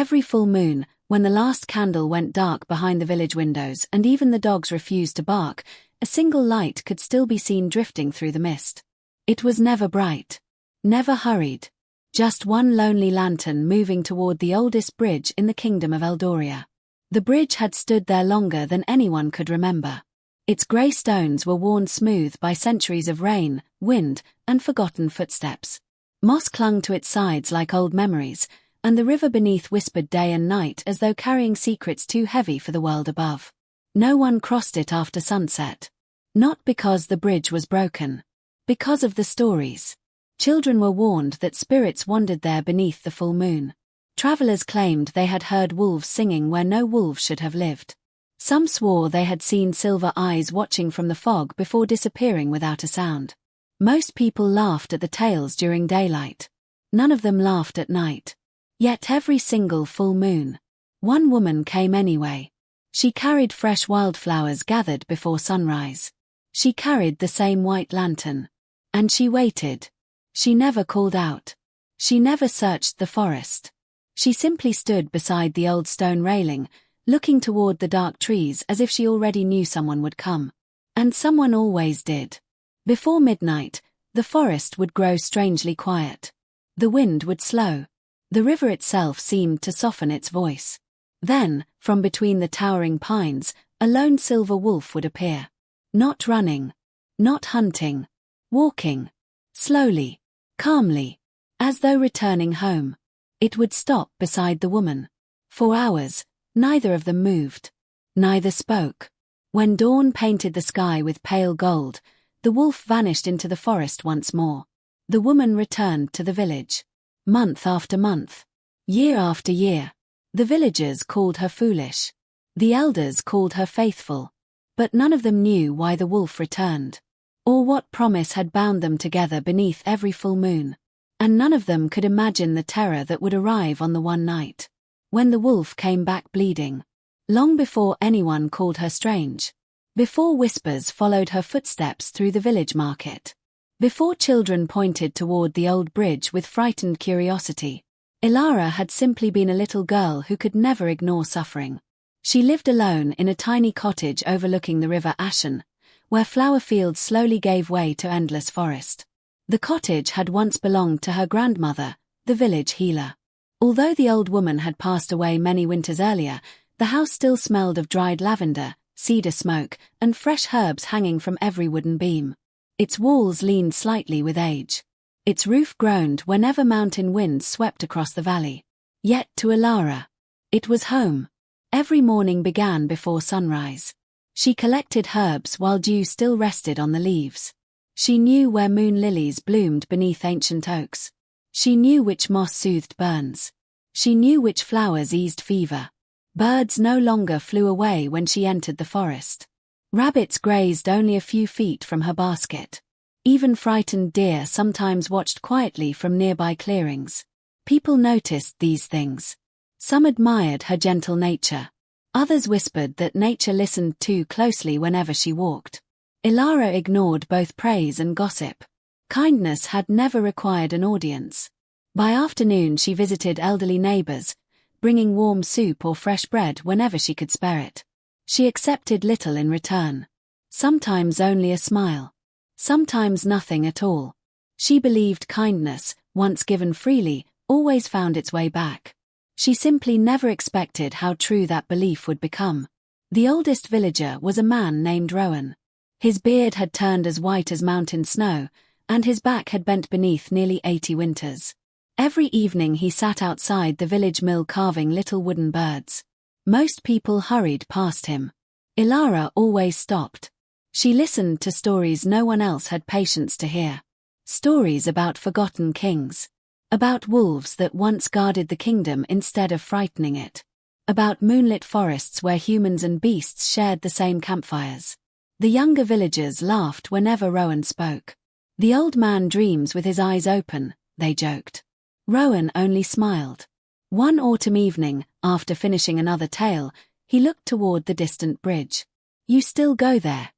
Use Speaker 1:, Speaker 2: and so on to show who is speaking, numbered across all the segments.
Speaker 1: Every full moon, when the last candle went dark behind the village windows and even the dogs refused to bark, a single light could still be seen drifting through the mist. It was never bright, never hurried. Just one lonely lantern moving toward the oldest bridge in the kingdom of Eldoria. The bridge had stood there longer than anyone could remember. Its grey stones were worn smooth by centuries of rain, wind, and forgotten footsteps. Moss clung to its sides like old memories, and the river beneath whispered day and night as though carrying secrets too heavy for the world above. No one crossed it after sunset. Not because the bridge was broken. Because of the stories. Children were warned that spirits wandered there beneath the full moon. Travelers claimed they had heard wolves singing where no wolves should have lived. Some swore they had seen silver eyes watching from the fog before disappearing without a sound. Most people laughed at the tales during daylight. None of them laughed at night. Yet every single full moon, one woman came anyway. She carried fresh wildflowers gathered before sunrise. She carried the same white lantern. And she waited. She never called out. She never searched the forest. She simply stood beside the old stone railing, looking toward the dark trees as if she already knew someone would come. And someone always did. Before midnight, the forest would grow strangely quiet. The wind would slow. The river itself seemed to soften its voice. Then, from between the towering pines, a lone silver wolf would appear. Not running. Not hunting. Walking. Slowly. Calmly. As though returning home. It would stop beside the woman. For hours, neither of them moved. Neither spoke. When dawn painted the sky with pale gold, the wolf vanished into the forest once more. The woman returned to the village. Month after month. Year after year. The villagers called her foolish. The elders called her faithful. But none of them knew why the wolf returned. Or what promise had bound them together beneath every full moon. And none of them could imagine the terror that would arrive on the one night. When the wolf came back bleeding. Long before anyone called her strange. Before whispers followed her footsteps through the village market. Before children pointed toward the old bridge with frightened curiosity. Ilara had simply been a little girl who could never ignore suffering. She lived alone in a tiny cottage overlooking the river Ashen, where flower fields slowly gave way to endless forest. The cottage had once belonged to her grandmother, the village healer. Although the old woman had passed away many winters earlier, the house still smelled of dried lavender, cedar smoke, and fresh herbs hanging from every wooden beam. Its walls leaned slightly with age. Its roof groaned whenever mountain winds swept across the valley. Yet to Ilara, it was home. Every morning began before sunrise. She collected herbs while dew still rested on the leaves. She knew where moon lilies bloomed beneath ancient oaks. She knew which moss soothed burns. She knew which flowers eased fever. Birds no longer flew away when she entered the forest. Rabbits grazed only a few feet from her basket. Even frightened deer sometimes watched quietly from nearby clearings. People noticed these things. Some admired her gentle nature. Others whispered that nature listened too closely whenever she walked. Ilara ignored both praise and gossip. Kindness had never required an audience. By afternoon she visited elderly neighbors, bringing warm soup or fresh bread whenever she could spare it. She accepted little in return. Sometimes only a smile. Sometimes nothing at all. She believed kindness, once given freely, always found its way back. She simply never expected how true that belief would become. The oldest villager was a man named Rowan. His beard had turned as white as mountain snow, and his back had bent beneath nearly 80 winters. Every evening he sat outside the village mill carving little wooden birds. Most people hurried past him. Ilara always stopped. She listened to stories no one else had patience to hear. Stories about forgotten kings. About wolves that once guarded the kingdom instead of frightening it. About moonlit forests where humans and beasts shared the same campfires. The younger villagers laughed whenever Rowan spoke. The old man dreams with his eyes open, they joked. Rowan only smiled. One autumn evening, after finishing another tale, he looked toward the distant bridge. You still go there?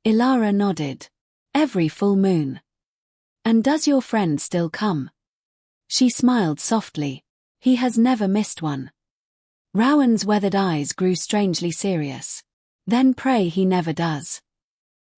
Speaker 1: Ilara nodded. Every full moon. And does your friend still come? She smiled softly. He has never missed one. Rowan's weathered eyes grew strangely serious. Then pray he never does.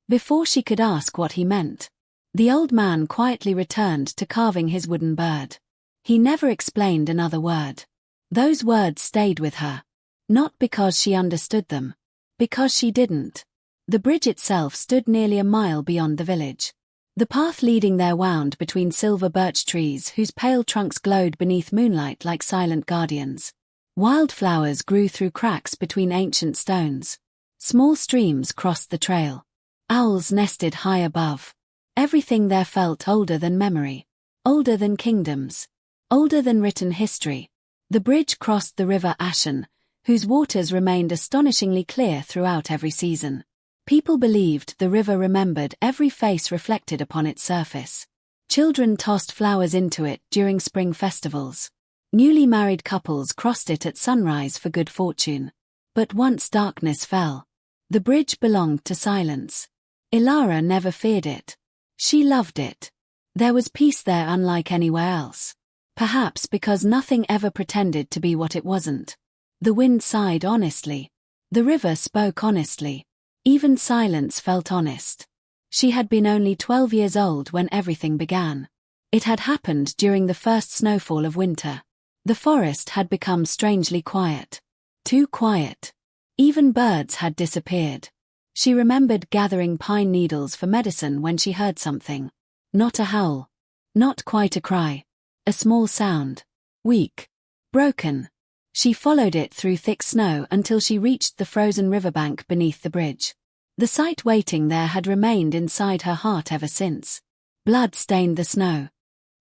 Speaker 1: Before she could ask what he meant, the old man quietly returned to carving his wooden bird. He never explained another word. Those words stayed with her. Not because she understood them. Because she didn't. The bridge itself stood nearly a mile beyond the village. The path leading there wound between silver birch trees whose pale trunks glowed beneath moonlight like silent guardians. Wildflowers grew through cracks between ancient stones. Small streams crossed the trail. Owls nested high above. Everything there felt older than memory. Older than kingdoms. Older than written history. The bridge crossed the river Ashen, whose waters remained astonishingly clear throughout every season. People believed the river remembered every face reflected upon its surface. Children tossed flowers into it during spring festivals. Newly married couples crossed it at sunrise for good fortune. But once darkness fell, the bridge belonged to silence. Ilara never feared it. She loved it. There was peace there unlike anywhere else. Perhaps because nothing ever pretended to be what it wasn't. The wind sighed honestly. The river spoke honestly. Even silence felt honest. She had been only 12 years old when everything began. It had happened during the first snowfall of winter. The forest had become strangely quiet. Too quiet. Even birds had disappeared. She remembered gathering pine needles for medicine when she heard something. Not a howl. Not quite a cry. A small sound. Weak. Broken. She followed it through thick snow until she reached the frozen riverbank beneath the bridge. The sight waiting there had remained inside her heart ever since. Blood stained the snow.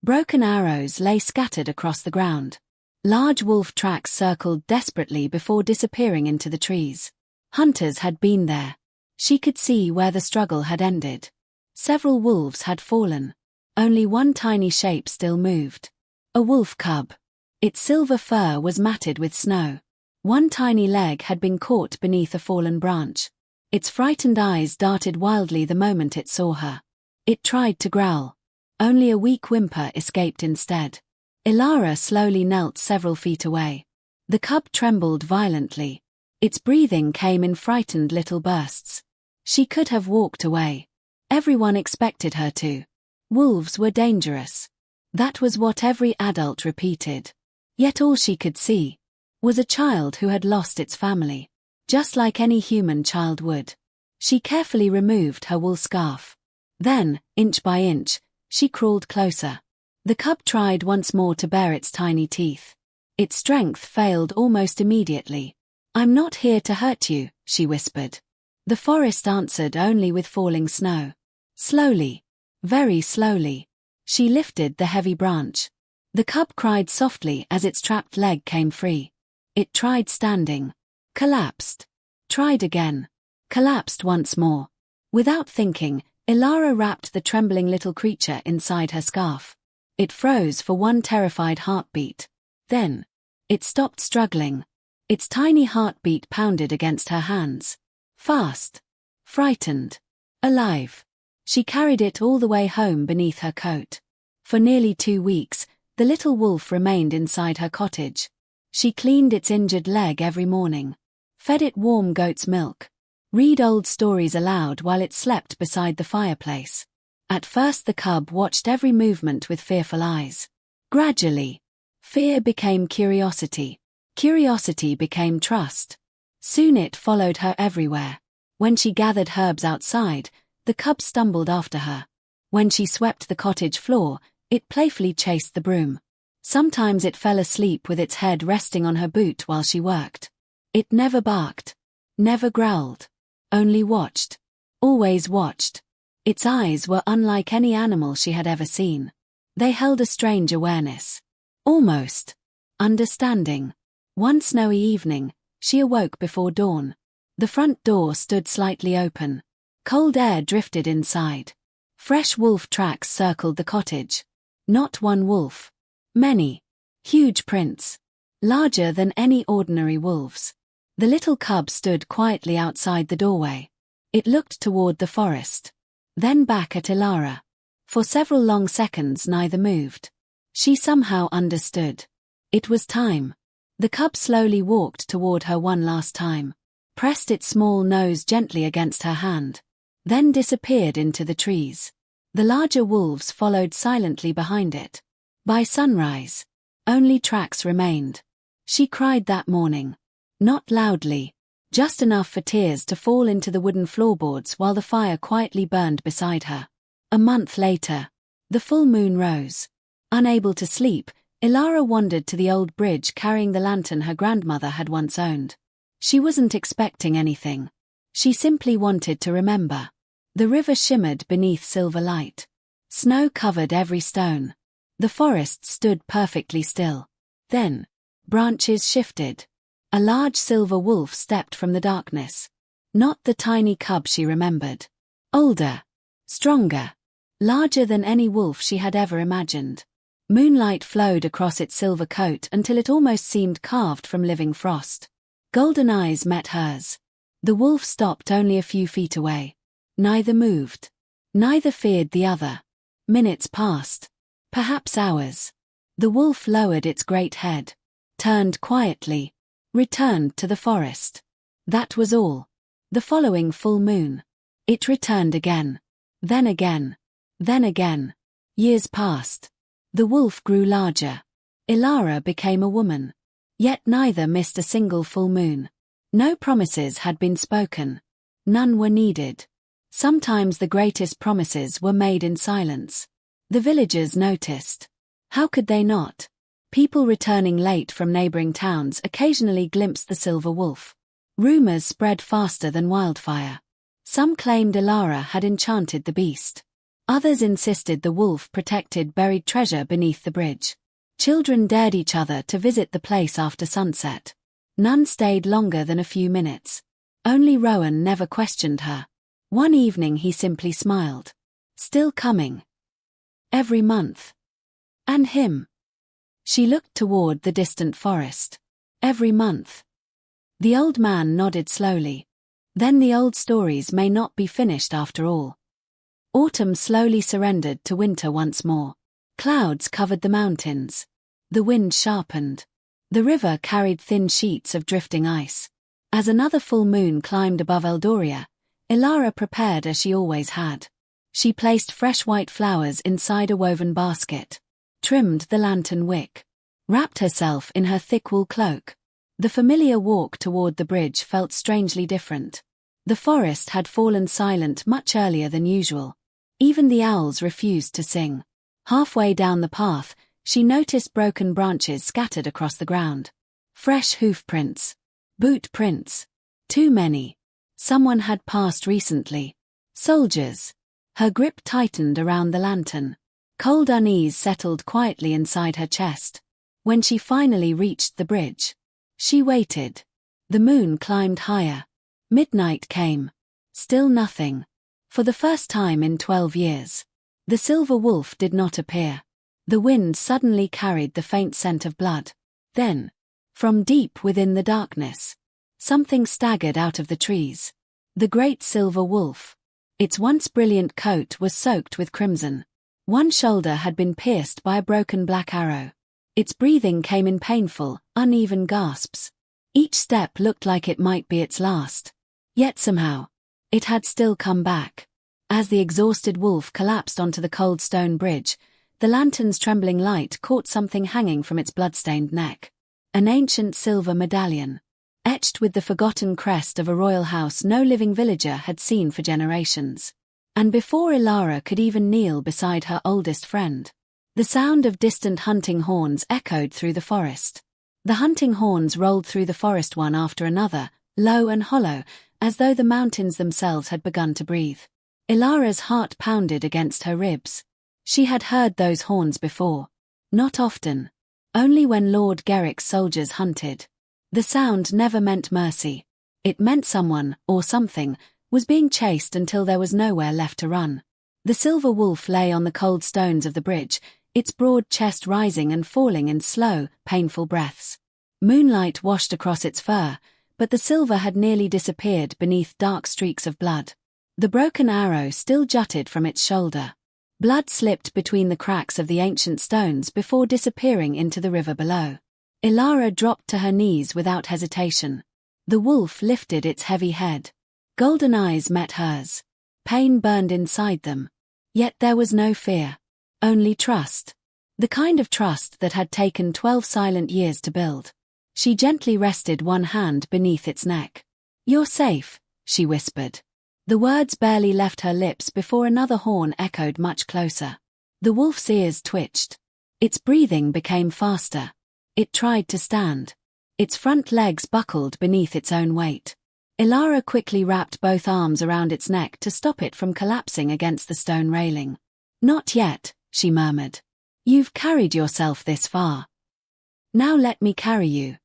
Speaker 1: Broken arrows lay scattered across the ground. Large wolf tracks circled desperately before disappearing into the trees. Hunters had been there. She could see where the struggle had ended. Several wolves had fallen. Only one tiny shape still moved. A wolf cub. Its silver fur was matted with snow. One tiny leg had been caught beneath a fallen branch. Its frightened eyes darted wildly the moment it saw her. It tried to growl. Only a weak whimper escaped instead. Ilara slowly knelt several feet away. The cub trembled violently. Its breathing came in frightened little bursts. She could have walked away. Everyone expected her to. Wolves were dangerous. That was what every adult repeated. Yet all she could see was a child who had lost its family, just like any human child would. She carefully removed her wool scarf. Then, inch by inch, she crawled closer. The cub tried once more to bare its tiny teeth. Its strength failed almost immediately. "I'm not here to hurt you," she whispered. The forest answered only with falling snow. Slowly, very slowly, she lifted the heavy branch. The cub cried softly as its trapped leg came free. It tried standing. Collapsed. Tried again. Collapsed once more. Without thinking, Ilara wrapped the trembling little creature inside her scarf. It froze for one terrified heartbeat. Then, it stopped struggling. Its tiny heartbeat pounded against her hands. Fast. Frightened. Alive. She carried it all the way home beneath her coat. For nearly 2 weeks, the little wolf remained inside her cottage. She cleaned its injured leg every morning. Fed it warm goat's milk. Read old stories aloud while it slept beside the fireplace. At first the cub watched every movement with fearful eyes. Gradually, fear became curiosity. Curiosity became trust. Soon it followed her everywhere. When she gathered herbs outside, the cub stumbled after her. When she swept the cottage floor, it playfully chased the broom. Sometimes it fell asleep with its head resting on her boot while she worked. It never barked. Never growled. Only watched. Always watched. Its eyes were unlike any animal she had ever seen. They held a strange awareness. Almost. Understanding. One snowy evening, she awoke before dawn. The front door stood slightly open. Cold air drifted inside. Fresh wolf tracks circled the cottage. Not one wolf. Many. Huge prints. Larger than any ordinary wolves. The little cub stood quietly outside the doorway. It looked toward the forest. Then back at Ilara. For several long seconds neither moved. She somehow understood. It was time. The cub slowly walked toward her one last time, pressed its small nose gently against her hand, then disappeared into the trees. The larger wolves followed silently behind it. By sunrise, only tracks remained. She cried that morning. Not loudly, just enough for tears to fall into the wooden floorboards while the fire quietly burned beside her. A month later, the full moon rose. Unable to sleep, Ilara wandered to the old bridge carrying the lantern her grandmother had once owned. She wasn't expecting anything. She simply wanted to remember. The river shimmered beneath silver light. Snow covered every stone. The forest stood perfectly still. Then, branches shifted. A large silver wolf stepped from the darkness. Not the tiny cub she remembered. Older, stronger, larger than any wolf she had ever imagined. Moonlight flowed across its silver coat until it almost seemed carved from living frost. Golden eyes met hers. The wolf stopped only a few feet away. Neither moved. Neither feared the other. Minutes passed. Perhaps hours. The wolf lowered its great head, turned quietly, returned to the forest. That was all. The following full moon, it returned again. Then again. Then again. Years passed. The wolf grew larger. Ilara became a woman. Yet neither missed a single full moon. No promises had been spoken. None were needed. Sometimes the greatest promises were made in silence. The villagers noticed. How could they not? People returning late from neighboring towns occasionally glimpsed the silver wolf. Rumors spread faster than wildfire. Some claimed Ilara had enchanted the beast. Others insisted the wolf protected buried treasure beneath the bridge. Children dared each other to visit the place after sunset. None stayed longer than a few minutes. Only Rowan never questioned her. One evening he simply smiled. Still coming. Every month. And him. She looked toward the distant forest. Every month. The old man nodded slowly. Then the old stories may not be finished after all. Autumn slowly surrendered to winter once more. Clouds covered the mountains. The wind sharpened. The river carried thin sheets of drifting ice. As another full moon climbed above Eldoria, Ilara prepared as she always had. She placed fresh white flowers inside a woven basket, trimmed the lantern wick, wrapped herself in her thick wool cloak. The familiar walk toward the bridge felt strangely different. The forest had fallen silent much earlier than usual. Even the owls refused to sing. Halfway down the path, she noticed broken branches scattered across the ground. Fresh hoof prints. Boot prints. Too many. Someone had passed recently. Soldiers. Her grip tightened around the lantern. Cold unease settled quietly inside her chest. When she finally reached the bridge, she waited. The moon climbed higher. Midnight came. Still nothing. For the first time in 12 years. The silver wolf did not appear. The wind suddenly carried the faint scent of blood. Then, from deep within the darkness, something staggered out of the trees. The great silver wolf. Its once brilliant coat was soaked with crimson. One shoulder had been pierced by a broken black arrow. Its breathing came in painful, uneven gasps. Each step looked like it might be its last. Yet somehow, it had still come back. As the exhausted wolf collapsed onto the cold stone bridge, the lantern's trembling light caught something hanging from its blood-stained neck. An ancient silver medallion, etched with the forgotten crest of a royal house no living villager had seen for generations. And before Ilara could even kneel beside her oldest friend, the sound of distant hunting horns echoed through the forest. The hunting horns rolled through the forest one after another, low and hollow, as though the mountains themselves had begun to breathe. Ilara's heart pounded against her ribs. She had heard those horns before. Not often. Only when Lord Garrick's soldiers hunted. The sound never meant mercy. It meant someone, or something, was being chased until there was nowhere left to run. The silver wolf lay on the cold stones of the bridge, its broad chest rising and falling in slow, painful breaths. Moonlight washed across its fur, but the silver had nearly disappeared beneath dark streaks of blood. The broken arrow still jutted from its shoulder. Blood slipped between the cracks of the ancient stones before disappearing into the river below. Ilara dropped to her knees without hesitation. The wolf lifted its heavy head. Golden eyes met hers. Pain burned inside them. Yet there was no fear. Only trust. The kind of trust that had taken 12 silent years to build. She gently rested one hand beneath its neck. "You're safe," she whispered. The words barely left her lips before another horn echoed much closer. The wolf's ears twitched. Its breathing became faster. It tried to stand. Its front legs buckled beneath its own weight. Ilara quickly wrapped both arms around its neck to stop it from collapsing against the stone railing. "Not yet," she murmured. "You've carried yourself this far. Now let me carry you."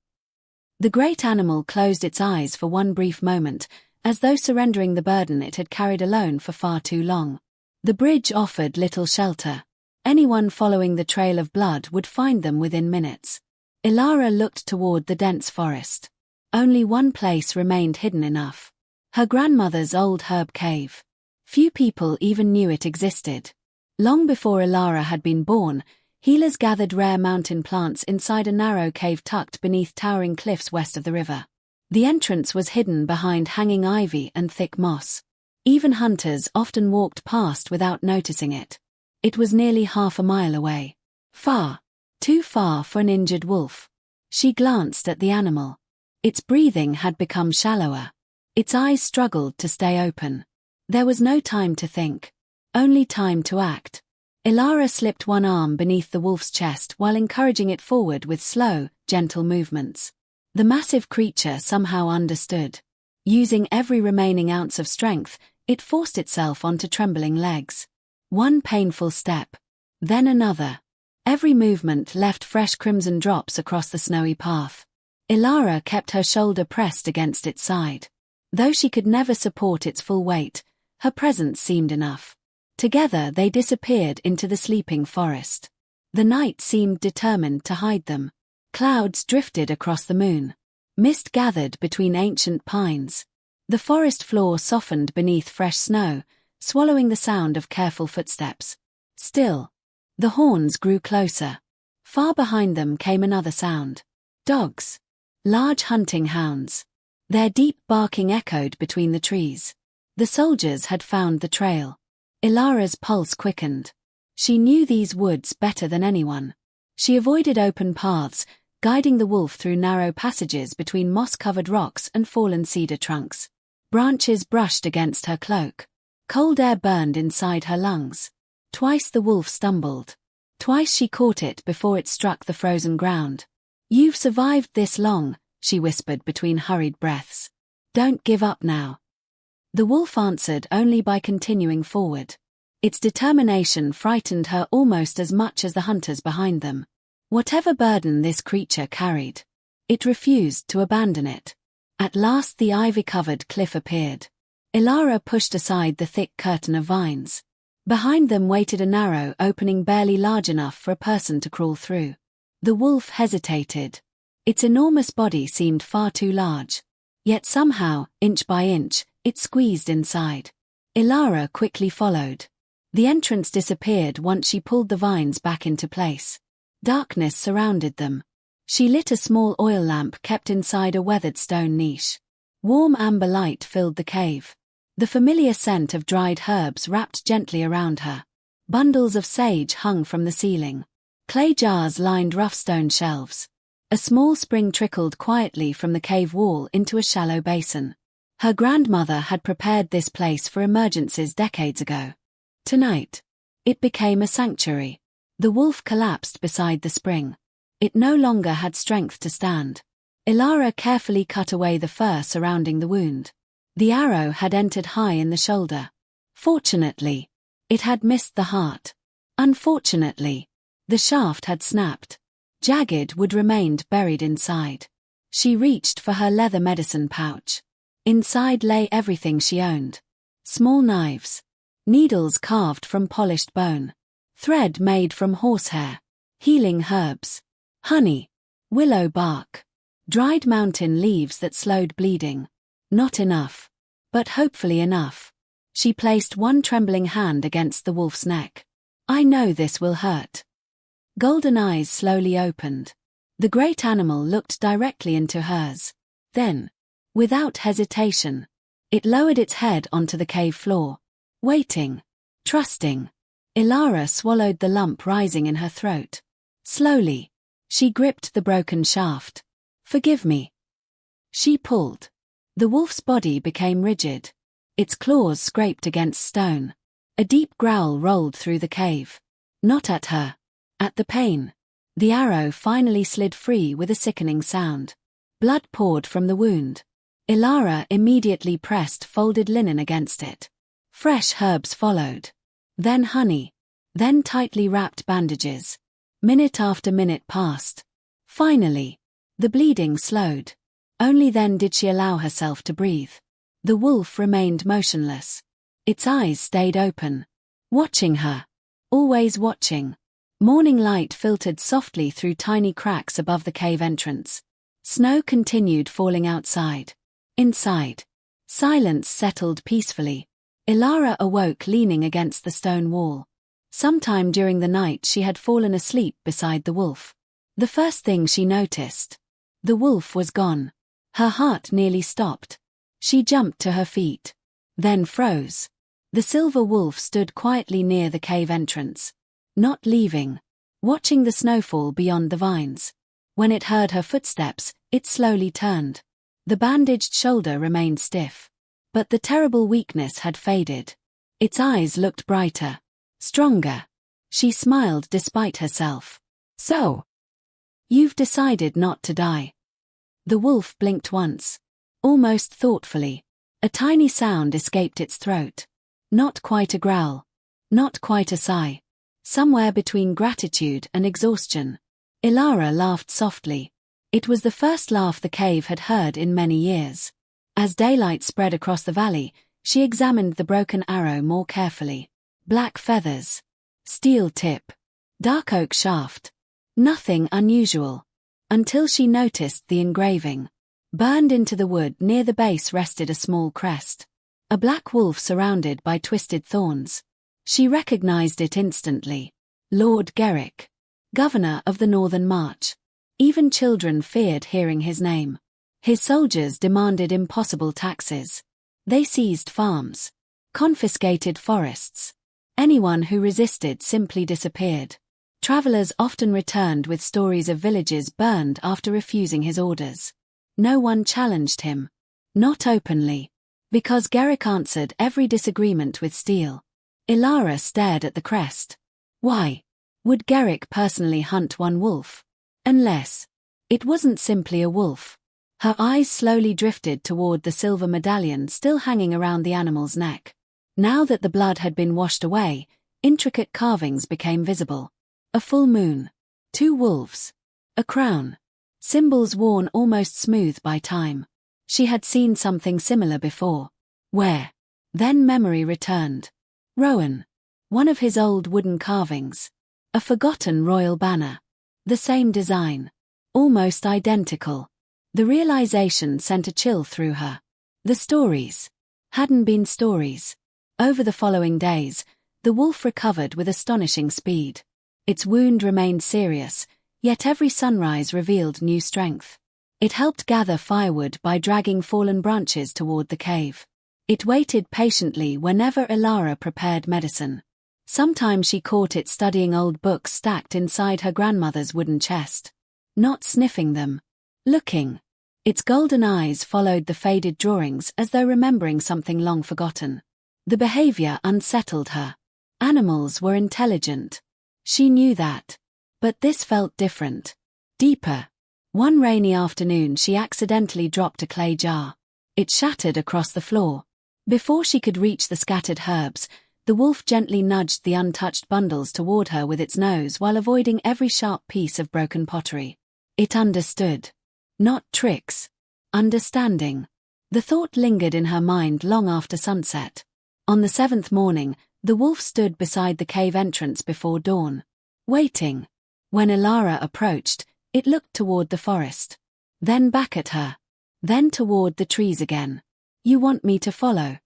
Speaker 1: The great animal closed its eyes for one brief moment, as though surrendering the burden it had carried alone for far too long. The bridge offered little shelter. Anyone following the trail of blood would find them within minutes. Ilara looked toward the dense forest. Only one place remained hidden enough. Her grandmother's old herb cave. Few people even knew it existed. Long before Ilara had been born, healers gathered rare mountain plants inside a narrow cave tucked beneath towering cliffs west of the river. The entrance was hidden behind hanging ivy and thick moss. Even hunters often walked past without noticing it. It was nearly half a mile away. Far. Too far for an injured wolf. She glanced at the animal. Its breathing had become shallower. Its eyes struggled to stay open. There was no time to think. Only time to act. Ilara slipped one arm beneath the wolf's chest while encouraging it forward with slow, gentle movements. The massive creature somehow understood. Using every remaining ounce of strength, it forced itself onto trembling legs. One painful step. Then another. Every movement left fresh crimson drops across the snowy path. Ilara kept her shoulder pressed against its side. Though she could never support its full weight, her presence seemed enough. Together they disappeared into the sleeping forest. The night seemed determined to hide them. Clouds drifted across the moon. Mist gathered between ancient pines. The forest floor softened beneath fresh snow, swallowing the sound of careful footsteps. Still. The horns grew closer. Far behind them came another sound. Dogs. Large hunting hounds. Their deep barking echoed between the trees. The soldiers had found the trail. Ilara's pulse quickened. She knew these woods better than anyone. She avoided open paths, guiding the wolf through narrow passages between moss-covered rocks and fallen cedar trunks. Branches brushed against her cloak. Cold air burned inside her lungs. Twice the wolf stumbled. Twice she caught it before it struck the frozen ground. "You've survived this long," she whispered between hurried breaths. "Don't give up now." The wolf answered only by continuing forward. Its determination frightened her almost as much as the hunters behind them. Whatever burden this creature carried, it refused to abandon it. At last the ivy-covered cliff appeared. Ilara pushed aside the thick curtain of vines. Behind them waited a narrow opening barely large enough for a person to crawl through. The wolf hesitated. Its enormous body seemed far too large. Yet somehow, inch by inch, it squeezed inside. Ilara quickly followed. The entrance disappeared once she pulled the vines back into place. Darkness surrounded them. She lit a small oil lamp kept inside a weathered stone niche. Warm amber light filled the cave. The familiar scent of dried herbs wrapped gently around her. Bundles of sage hung from the ceiling. Clay jars lined rough stone shelves. A small spring trickled quietly from the cave wall into a shallow basin. Her grandmother had prepared this place for emergencies decades ago. Tonight, it became a sanctuary. The wolf collapsed beside the spring. It no longer had strength to stand. Ilara carefully cut away the fur surrounding the wound. The arrow had entered high in the shoulder. Fortunately, it had missed the heart. Unfortunately, the shaft had snapped. Jagged wood remained buried inside. She reached for her leather medicine pouch. Inside lay everything she owned. Small knives. Needles carved from polished bone. Thread made from horsehair. Healing herbs. Honey. Willow bark. Dried mountain leaves that slowed bleeding. Not enough. But hopefully enough. She placed one trembling hand against the wolf's neck. "I know this will hurt." Golden eyes slowly opened. The great animal looked directly into hers. Then, without hesitation, it lowered its head onto the cave floor, waiting, trusting. Ilara swallowed the lump rising in her throat. Slowly, she gripped the broken shaft. "Forgive me." She pulled. The wolf's body became rigid. Its claws scraped against stone. A deep growl rolled through the cave. Not at her. At the pain. The arrow finally slid free with a sickening sound. Blood poured from the wound. Ilara immediately pressed folded linen against it. Fresh herbs followed. Then honey. Then tightly wrapped bandages. Minute after minute passed. Finally, the bleeding slowed. Only then did she allow herself to breathe. The wolf remained motionless. Its eyes stayed open. Watching her. Always watching. Morning light filtered softly through tiny cracks above the cave entrance. Snow continued falling outside. Inside, silence settled peacefully. Ilara awoke leaning against the stone wall. Sometime during the night she had fallen asleep beside the wolf. The first thing she noticed. The wolf was gone. Her heart nearly stopped. She jumped to her feet. Then froze. The silver wolf stood quietly near the cave entrance. Not leaving. Watching the snowfall beyond the vines. When it heard her footsteps, it slowly turned. The bandaged shoulder remained stiff. But the terrible weakness had faded. Its eyes looked brighter. Stronger. She smiled despite herself. "So, you've decided not to die." The wolf blinked once. Almost thoughtfully. A tiny sound escaped its throat. Not quite a growl. Not quite a sigh. Somewhere between gratitude and exhaustion. Ilara laughed softly. It was the first laugh the cave had heard in many years. As daylight spread across the valley, she examined the broken arrow more carefully. Black feathers. Steel tip. Dark oak shaft. Nothing unusual. Until she noticed the engraving. Burned into the wood near the base rested a small crest. A black wolf surrounded by twisted thorns. She recognized it instantly. Lord Gerrick. Governor of the Northern March. Even children feared hearing his name. His soldiers demanded impossible taxes. They seized farms. Confiscated forests. Anyone who resisted simply disappeared. Travelers often returned with stories of villages burned after refusing his orders. No one challenged him. Not openly. Because Gerrick answered every disagreement with steel. Ilara stared at the crest. Why? Would Gerrick personally hunt one wolf? Unless it wasn't simply a wolf. Her eyes slowly drifted toward the silver medallion still hanging around the animal's neck. Now that the blood had been washed away, intricate carvings became visible. A full moon. 2 wolves. A crown. Symbols worn almost smooth by time. She had seen something similar before. Where? Then memory returned. Rowan. One of his old wooden carvings. A forgotten royal banner. The same design. Almost identical. The realization sent a chill through her. The stories hadn't been stories. Over the following days, the wolf recovered with astonishing speed. Its wound remained serious, yet every sunrise revealed new strength. It helped gather firewood by dragging fallen branches toward the cave. It waited patiently whenever Ilara prepared medicine. Sometimes she caught it studying old books stacked inside her grandmother's wooden chest. Not sniffing them. Looking. Its golden eyes followed the faded drawings as though remembering something long forgotten. The behavior unsettled her. Animals were intelligent. She knew that. But this felt different. Deeper. One rainy afternoon she accidentally dropped a clay jar. It shattered across the floor. Before she could reach the scattered herbs, the wolf gently nudged the untouched bundles toward her with its nose while avoiding every sharp piece of broken pottery. It understood. Not tricks. Understanding. The thought lingered in her mind long after sunset. On the 7th morning, the wolf stood beside the cave entrance before dawn. Waiting. When Ilara approached, it looked toward the forest. Then back at her. Then toward the trees again. "You want me to follow?"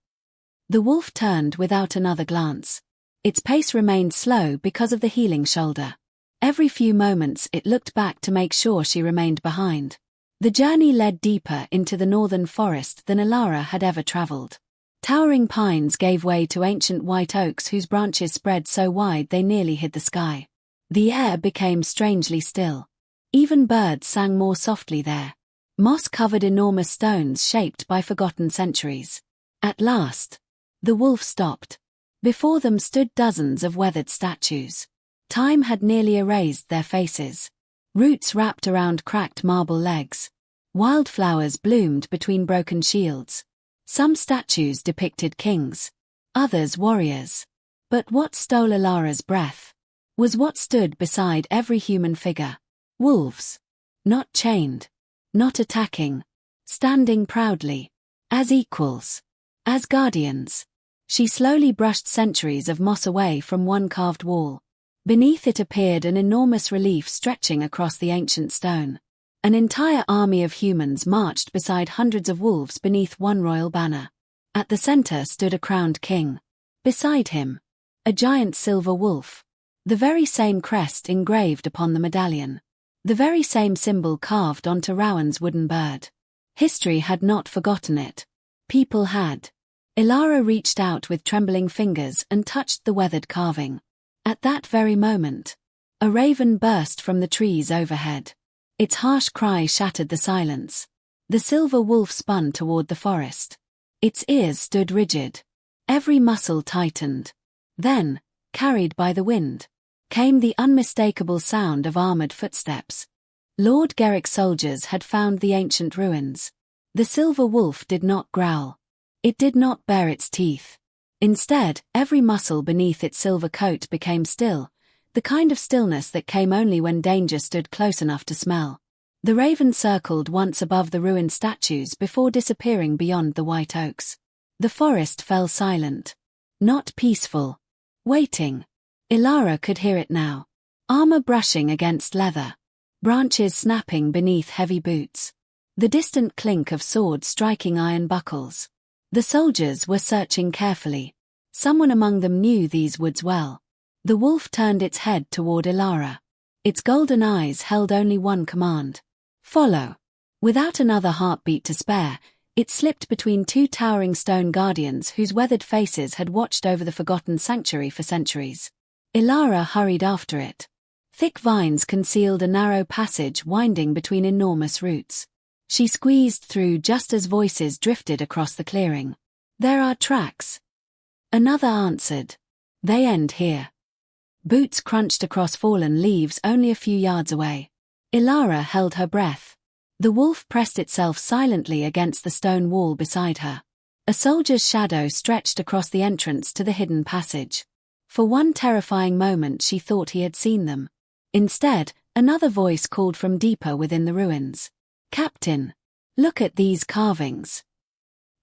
Speaker 1: The wolf turned without another glance. Its pace remained slow because of the healing shoulder. Every few moments it looked back to make sure she remained behind. The journey led deeper into the northern forest than Ilara had ever traveled. Towering pines gave way to ancient white oaks whose branches spread so wide they nearly hid the sky. The air became strangely still. Even birds sang more softly there. Moss covered enormous stones shaped by forgotten centuries. At last, the wolf stopped. Before them stood dozens of weathered statues. Time had nearly erased their faces. Roots wrapped around cracked marble legs. Wildflowers bloomed between broken shields. Some statues depicted kings, others warriors. But what stole Ilara's breath was what stood beside every human figure. Wolves. Not chained. Not attacking. Standing proudly. As equals. As guardians. She slowly brushed centuries of moss away from one carved wall. Beneath it appeared an enormous relief stretching across the ancient stone. An entire army of humans marched beside hundreds of wolves beneath one royal banner. At the center stood a crowned king. Beside him, a giant silver wolf. The very same crest engraved upon the medallion. The very same symbol carved onto Rowan's wooden bird. History had not forgotten it. People had. Ilara reached out with trembling fingers and touched the weathered carving. At that very moment, a raven burst from the trees overhead. Its harsh cry shattered the silence. The silver wolf spun toward the forest. Its ears stood rigid. Every muscle tightened. Then, carried by the wind, came the unmistakable sound of armored footsteps. Lord Garrick's soldiers had found the ancient ruins. The silver wolf did not growl. It did not bare its teeth. Instead, every muscle beneath its silver coat became still, the kind of stillness that came only when danger stood close enough to smell. The raven circled once above the ruined statues before disappearing beyond the white oaks. The forest fell silent. Not peaceful. Waiting. Ilara could hear it now. Armor brushing against leather. Branches snapping beneath heavy boots. The distant clink of swords striking iron buckles. The soldiers were searching carefully. Someone among them knew these woods well. The wolf turned its head toward Ilara. Its golden eyes held only one command. Follow. Without another heartbeat to spare, it slipped between two towering stone guardians whose weathered faces had watched over the forgotten sanctuary for centuries. Ilara hurried after it. Thick vines concealed a narrow passage winding between enormous roots. She squeezed through just as voices drifted across the clearing. There are tracks. Another answered. They end here. Boots crunched across fallen leaves only a few yards away. Ilara held her breath. The wolf pressed itself silently against the stone wall beside her. A soldier's shadow stretched across the entrance to the hidden passage. For one terrifying moment she thought he had seen them. Instead, another voice called from deeper within the ruins. Captain, look at these carvings.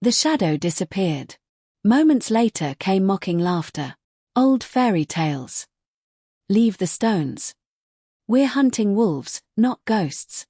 Speaker 1: The shadow disappeared. Moments later came mocking laughter. Old fairy tales. Leave the stones. We're hunting wolves, not ghosts.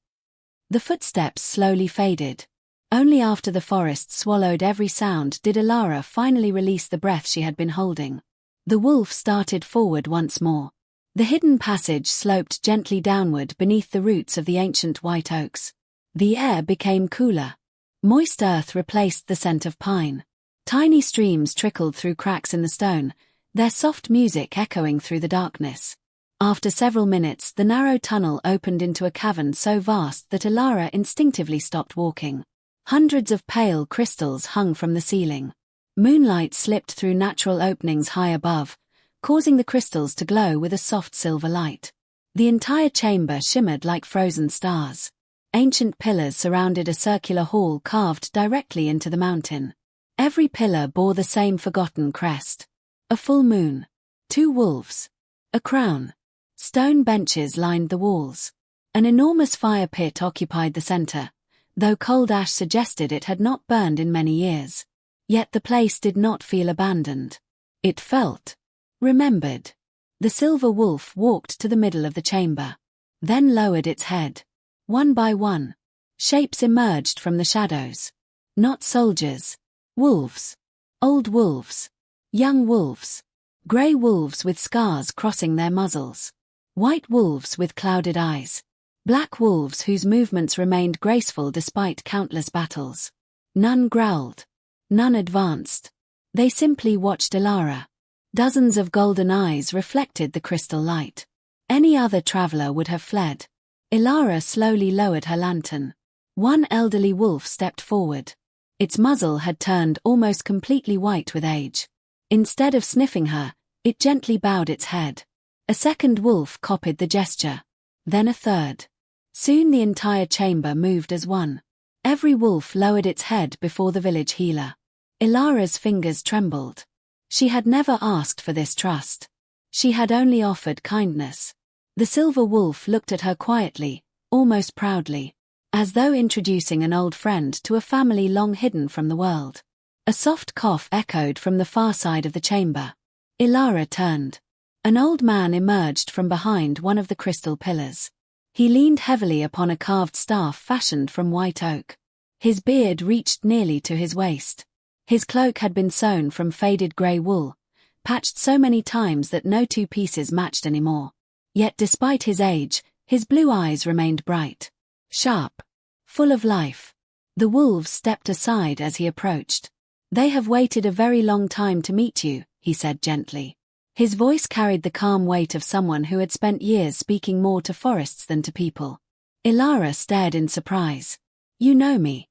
Speaker 1: The footsteps slowly faded. Only after the forest swallowed every sound did Ilara finally release the breath she had been holding. The wolf started forward once more. The hidden passage sloped gently downward beneath the roots of the ancient white oaks. The air became cooler. Moist earth replaced the scent of pine. Tiny streams trickled through cracks in the stone, their soft music echoing through the darkness. After several minutes, the narrow tunnel opened into a cavern so vast that Ilara instinctively stopped walking. Hundreds of pale crystals hung from the ceiling. Moonlight slipped through natural openings high above, causing the crystals to glow with a soft silver light. The entire chamber shimmered like frozen stars. Ancient pillars surrounded a circular hall carved directly into the mountain. Every pillar bore the same forgotten crest. A full moon. 2 wolves. A crown. Stone benches lined the walls. An enormous fire pit occupied the center, though cold ash suggested it had not burned in many years. Yet the place did not feel abandoned. It felt remembered. The silver wolf walked to the middle of the chamber, then lowered its head. One by one, shapes emerged from the shadows. Not soldiers. Wolves. Old wolves. Young wolves. Grey wolves with scars crossing their muzzles. White wolves with clouded eyes. Black wolves whose movements remained graceful despite countless battles. None growled. None advanced. They simply watched Ilara. Dozens of golden eyes reflected the crystal light. Any other traveler would have fled. Ilara slowly lowered her lantern. One elderly wolf stepped forward. Its muzzle had turned almost completely white with age. Instead of sniffing her, it gently bowed its head. A second wolf copied the gesture. Then a third. Soon the entire chamber moved as one. Every wolf lowered its head before the village healer. Ilara's fingers trembled. She had never asked for this trust. She had only offered kindness. The silver wolf looked at her quietly, almost proudly, as though introducing an old friend to a family long hidden from the world. A soft cough echoed from the far side of the chamber. Ilara turned. An old man emerged from behind one of the crystal pillars. He leaned heavily upon a carved staff fashioned from white oak. His beard reached nearly to his waist. His cloak had been sewn from faded grey wool, patched so many times that no two pieces matched anymore. Yet despite his age, his blue eyes remained bright, sharp, full of life. The wolves stepped aside as he approached. "They have waited a very long time to meet you," he said gently. His voice carried the calm weight of someone who had spent years speaking more to forests than to people. Ilara stared in surprise. "You know me?"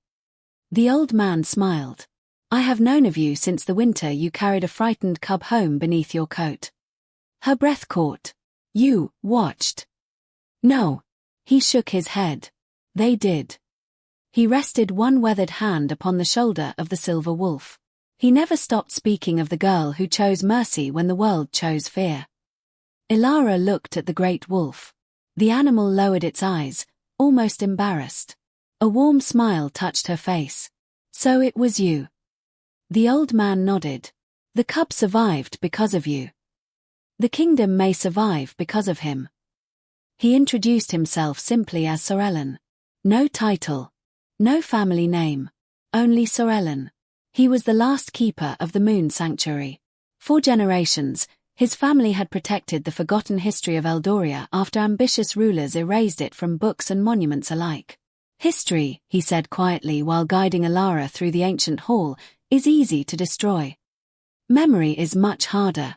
Speaker 1: The old man smiled. "I have known of you since the winter you carried a frightened cub home beneath your coat." Her breath caught. "You watched?" "No." He shook his head. "They did." He rested one weathered hand upon the shoulder of the silver wolf. He never stopped speaking of the girl who chose mercy when the world chose fear. Ilara looked at the great wolf. The animal lowered its eyes, almost embarrassed. A warm smile touched her face. "So it was you." The old man nodded. "The cub survived because of you. The kingdom may survive because of him." He introduced himself simply as Sorellen. No title. No family name. Only Sorellen. He was the last keeper of the Moon Sanctuary. For generations, his family had protected the forgotten history of Eldoria after ambitious rulers erased it from books and monuments alike. "History," he said quietly while guiding Ilara through the ancient hall, "is easy to destroy. Memory is much harder."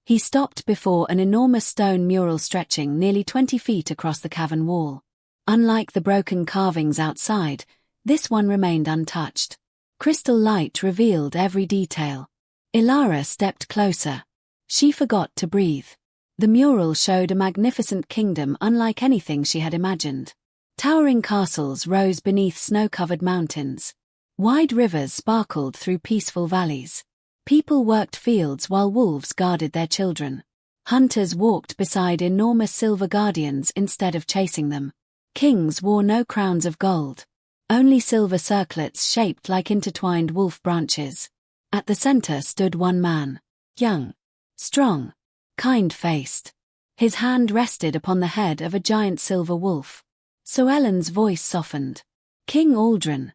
Speaker 1: He stopped before an enormous stone mural stretching nearly 20 feet across the cavern wall. Unlike the broken carvings outside, this one remained untouched. Crystal light revealed every detail. Ilara stepped closer. She forgot to breathe. The mural showed a magnificent kingdom unlike anything she had imagined. Towering castles rose beneath snow-covered mountains. Wide rivers sparkled through peaceful valleys. People worked fields while wolves guarded their children. Hunters walked beside enormous silver guardians instead of chasing them. Kings wore no crowns of gold. Only silver circlets shaped like intertwined wolf branches. At the center stood one man. Young. Strong. Kind-faced. His hand rested upon the head of a giant silver wolf. Sorellen's voice softened. "King Aldrin.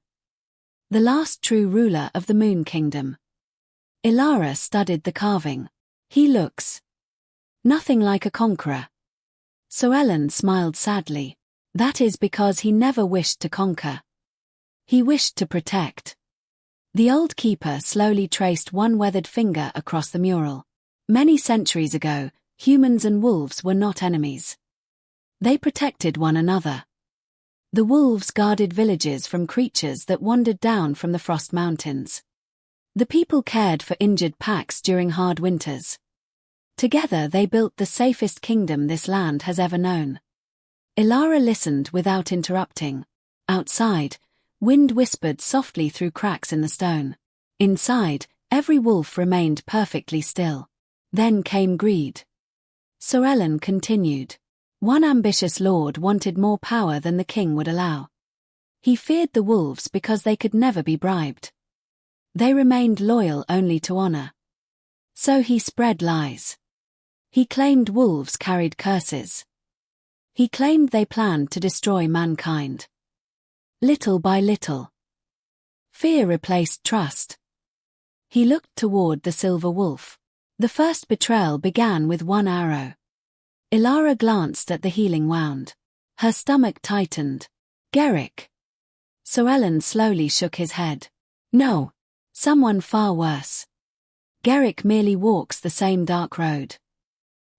Speaker 1: The last true ruler of the Moon Kingdom." Ilara studied the carving. "He looks nothing like a conqueror." Sorellen smiled sadly. "That is because he never wished to conquer. He wished to protect." The old keeper slowly traced one weathered finger across the mural. Many centuries ago, humans and wolves were not enemies. They protected one another. The wolves guarded villages from creatures that wandered down from the frost mountains. The people cared for injured packs during hard winters. Together they built the safest kingdom this land has ever known. Ilara listened without interrupting. Outside, wind whispered softly through cracks in the stone. Inside, every wolf remained perfectly still. Then came greed. Sorellen continued. One ambitious lord wanted more power than the king would allow. He feared the wolves because they could never be bribed. They remained loyal only to honor. So he spread lies. He claimed wolves carried curses. He claimed they planned to destroy mankind. Little by little, fear replaced trust. He looked toward the silver wolf. The first betrayal began with one arrow. Ilara glanced at the healing wound. Her stomach tightened. Garrick. Soellen slowly shook his head. No. Someone far worse. Garrick merely walks the same dark road.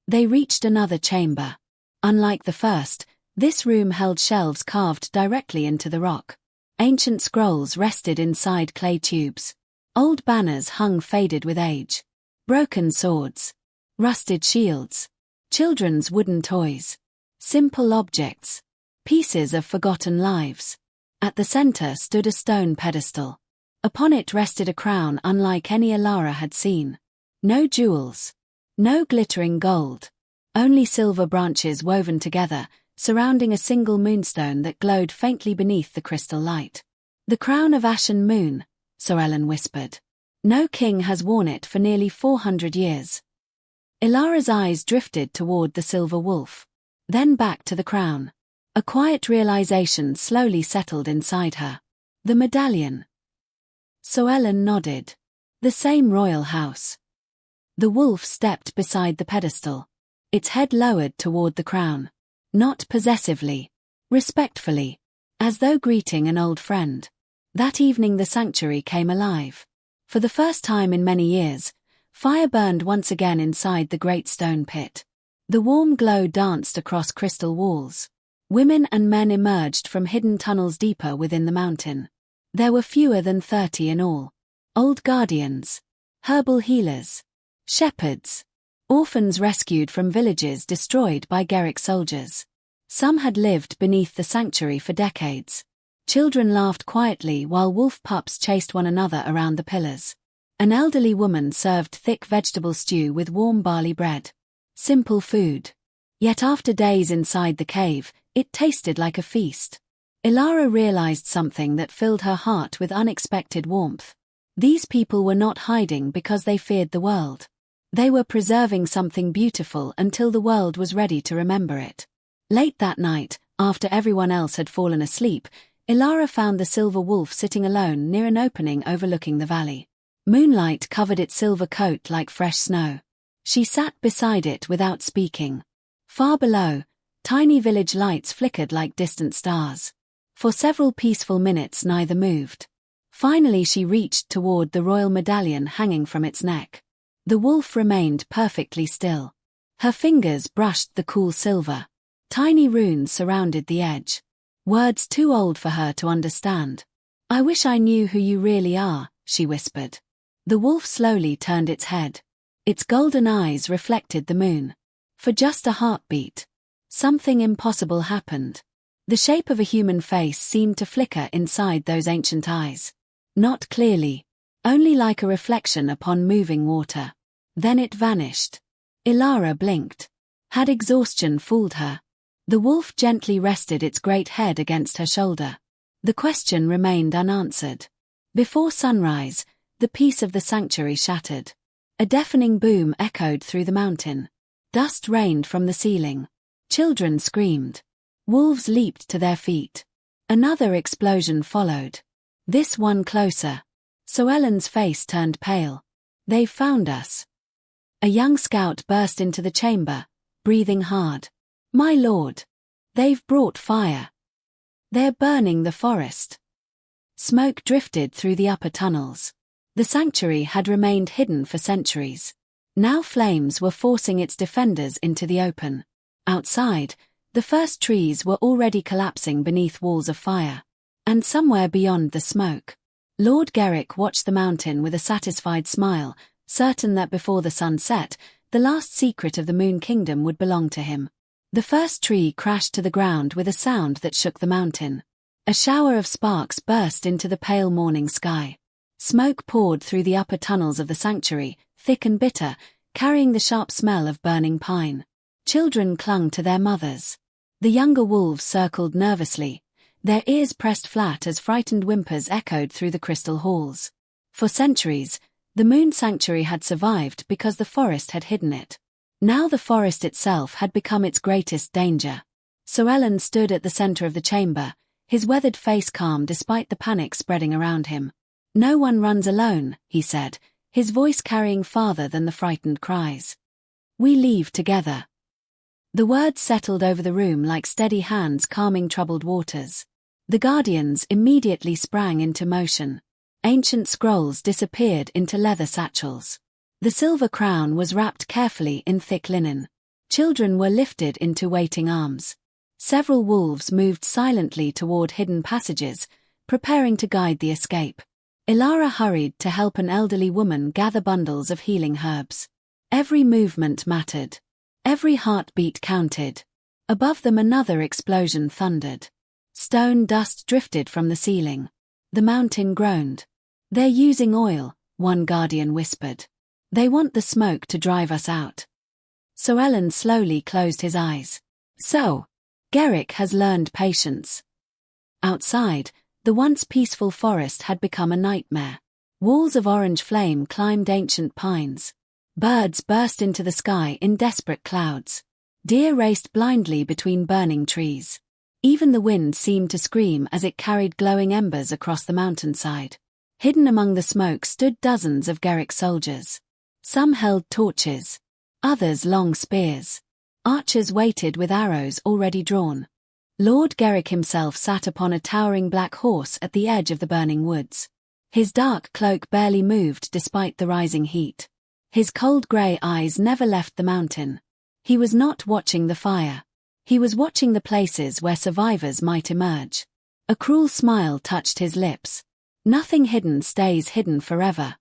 Speaker 1: They reached another chamber. Unlike the first, this room held shelves carved directly into the rock. Ancient scrolls rested inside clay tubes. Old banners hung faded with age. Broken swords. Rusted shields. Children's wooden toys. Simple objects. Pieces of forgotten lives. At the center stood a stone pedestal. Upon it rested a crown unlike any Ilara had seen. No jewels. No glittering gold. Only silver branches woven together, surrounding a single moonstone that glowed faintly beneath the crystal light. The crown of Ashen Moon, Soellen whispered. No king has worn it for nearly 400 years. Ilara's eyes drifted toward the silver wolf. Then back to the crown. A quiet realization slowly settled inside her. The medallion. Soellen nodded. The same royal house. The wolf stepped beside the pedestal. Its head lowered toward the crown. Not possessively. Respectfully. As though greeting an old friend. That evening the sanctuary came alive. For the first time in many years, fire burned once again inside the great stone pit. The warm glow danced across crystal walls. Women and men emerged from hidden tunnels deeper within the mountain. There were fewer than 30 in all. Old guardians. Herbal healers. Shepherds. Orphans rescued from villages destroyed by Garrick soldiers. Some had lived beneath the sanctuary for decades. Children laughed quietly while wolf pups chased one another around the pillars. An elderly woman served thick vegetable stew with warm barley bread. Simple food. Yet after days inside the cave, it tasted like a feast. Ilara realized something that filled her heart with unexpected warmth. These people were not hiding because they feared the world. They were preserving something beautiful until the world was ready to remember it. Late that night, after everyone else had fallen asleep, Ilara found the silver wolf sitting alone near an opening overlooking the valley. Moonlight covered its silver coat like fresh snow. She sat beside it without speaking. Far below, tiny village lights flickered like distant stars. For several peaceful minutes neither moved. Finally she reached toward the royal medallion hanging from its neck. The wolf remained perfectly still. Her fingers brushed the cool silver. Tiny runes surrounded the edge. Words too old for her to understand. "I wish I knew who you really are," she whispered. The wolf slowly turned its head. Its golden eyes reflected the moon. For just a heartbeat, something impossible happened. The shape of a human face seemed to flicker inside those ancient eyes. Not clearly, only like a reflection upon moving water. Then it vanished. Ilara blinked. Had exhaustion fooled her? The wolf gently rested its great head against her shoulder. The question remained unanswered. Before sunrise, the peace of the sanctuary shattered. A deafening boom echoed through the mountain. Dust rained from the ceiling. Children screamed. Wolves leaped to their feet. Another explosion followed. This one closer. Soellen's face turned pale. "They've found us." A young scout burst into the chamber, breathing hard. "My lord. They've brought fire. They're burning the forest." Smoke drifted through the upper tunnels. The sanctuary had remained hidden for centuries. Now flames were forcing its defenders into the open. Outside, the first trees were already collapsing beneath walls of fire. And somewhere beyond the smoke, Lord Garrick watched the mountain with a satisfied smile, certain that before the sun set, the last secret of the Moon Kingdom would belong to him. The first tree crashed to the ground with a sound that shook the mountain. A shower of sparks burst into the pale morning sky. Smoke poured through the upper tunnels of the sanctuary, thick and bitter, carrying the sharp smell of burning pine. Children clung to their mothers. The younger wolves circled nervously, their ears pressed flat as frightened whimpers echoed through the crystal halls. For centuries, the Moon Sanctuary had survived because the forest had hidden it. Now the forest itself had become its greatest danger. Soellen stood at the center of the chamber, his weathered face calm despite the panic spreading around him. "No one runs alone," he said, his voice carrying farther than the frightened cries. "We leave together." The words settled over the room like steady hands calming troubled waters. The guardians immediately sprang into motion. Ancient scrolls disappeared into leather satchels. The silver crown was wrapped carefully in thick linen. Children were lifted into waiting arms. Several wolves moved silently toward hidden passages, preparing to guide the escape. Ilara hurried to help an elderly woman gather bundles of healing herbs. Every movement mattered. Every heartbeat counted. Above them another explosion thundered. Stone dust drifted from the ceiling. The mountain groaned. "They're using oil," one guardian whispered. "They want the smoke to drive us out." Soellen slowly closed his eyes. So, Garrick has learned patience. Outside, the once peaceful forest had become a nightmare. Walls of orange flame climbed ancient pines. Birds burst into the sky in desperate clouds. Deer raced blindly between burning trees. Even the wind seemed to scream as it carried glowing embers across the mountainside. Hidden among the smoke stood dozens of Garrick's soldiers. Some held torches. Others long spears. Archers waited with arrows already drawn. Lord Garrick himself sat upon a towering black horse at the edge of the burning woods. His dark cloak barely moved despite the rising heat. His cold grey eyes never left the mountain. He was not watching the fire. He was watching the places where survivors might emerge. A cruel smile touched his lips. Nothing hidden stays hidden forever.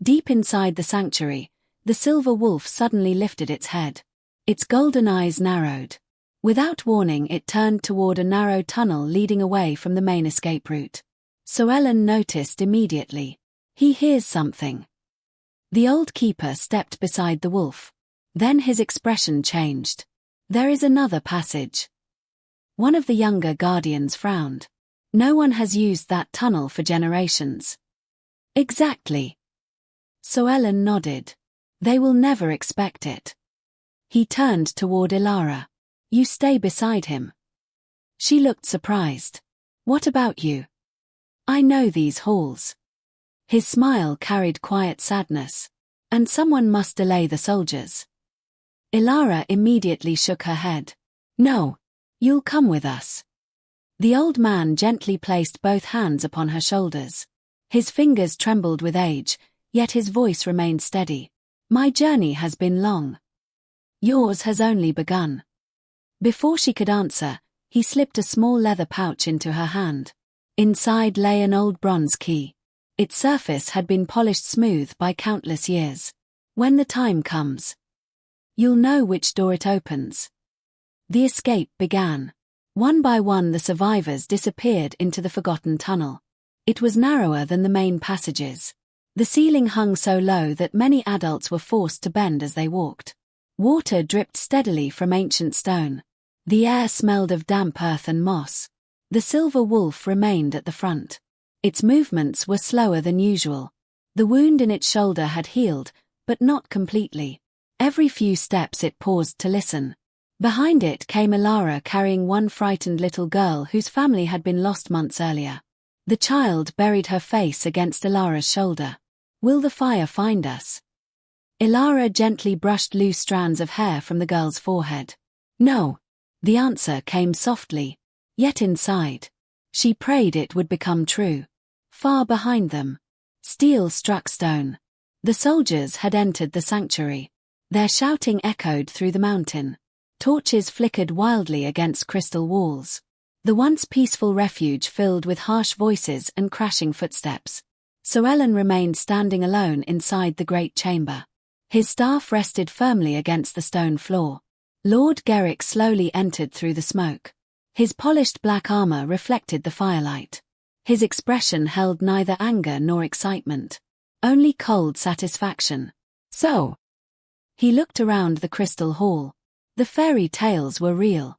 Speaker 1: Deep inside the sanctuary, the silver wolf suddenly lifted its head. Its golden eyes narrowed. Without warning, it turned toward a narrow tunnel leading away from the main escape route. Soellen noticed immediately. He hears something. The old keeper stepped beside the wolf. Then his expression changed. There is another passage. One of the younger guardians frowned. No one has used that tunnel for generations. Exactly. Soellen nodded. They will never expect it. He turned toward Ilara. You stay beside him. She looked surprised. What about you? I know these halls. His smile carried quiet sadness. And someone must delay the soldiers. Ilara immediately shook her head. No, you'll come with us. The old man gently placed both hands upon her shoulders. His fingers trembled with age, yet his voice remained steady. My journey has been long. Yours has only begun. Before she could answer, he slipped a small leather pouch into her hand. Inside lay an old bronze key. Its surface had been polished smooth by countless years. When the time comes, you'll know which door it opens. The escape began. One by one the survivors disappeared into the forgotten tunnel. It was narrower than the main passages. The ceiling hung so low that many adults were forced to bend as they walked. Water dripped steadily from ancient stone. The air smelled of damp earth and moss. The silver wolf remained at the front. Its movements were slower than usual. The wound in its shoulder had healed, but not completely. Every few steps it paused to listen. Behind it came Ilara carrying one frightened little girl whose family had been lost months earlier. The child buried her face against Ilara's shoulder. Will the fire find us? Ilara gently brushed loose strands of hair from the girl's forehead. No. The answer came softly, yet inside. She prayed it would become true. Far behind them, steel struck stone. The soldiers had entered the sanctuary. Their shouting echoed through the mountain. Torches flickered wildly against crystal walls. The once peaceful refuge filled with harsh voices and crashing footsteps. Soellen remained standing alone inside the great chamber. His staff rested firmly against the stone floor. Lord Garrick slowly entered through the smoke. His polished black armor reflected the firelight. His expression held neither anger nor excitement. Only cold satisfaction. So, he looked around the crystal hall. The fairy tales were real.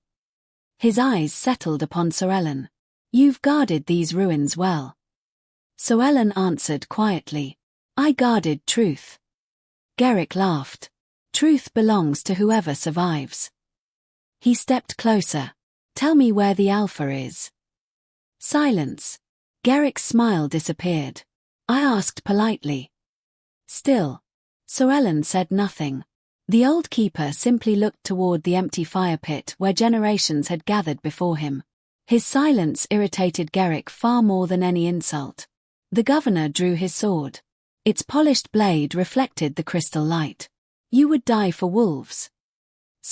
Speaker 1: His eyes settled upon Soellen. You've guarded these ruins well. Soellen answered quietly. I guarded truth. Garrick laughed. Truth belongs to whoever survives. He stepped closer. Tell me where the Alpha is. Silence. Garrick's smile disappeared. I asked politely. Still. Soellen said nothing. The old keeper simply looked toward the empty fire pit where generations had gathered before him. His silence irritated Garrick far more than any insult. The governor drew his sword. Its polished blade reflected the crystal light. "You would die for wolves."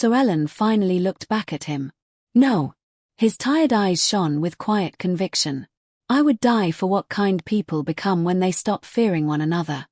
Speaker 1: Llewellyn finally looked back at him. "No." His tired eyes shone with quiet conviction. "I would die for what kind people become when they stop fearing one another."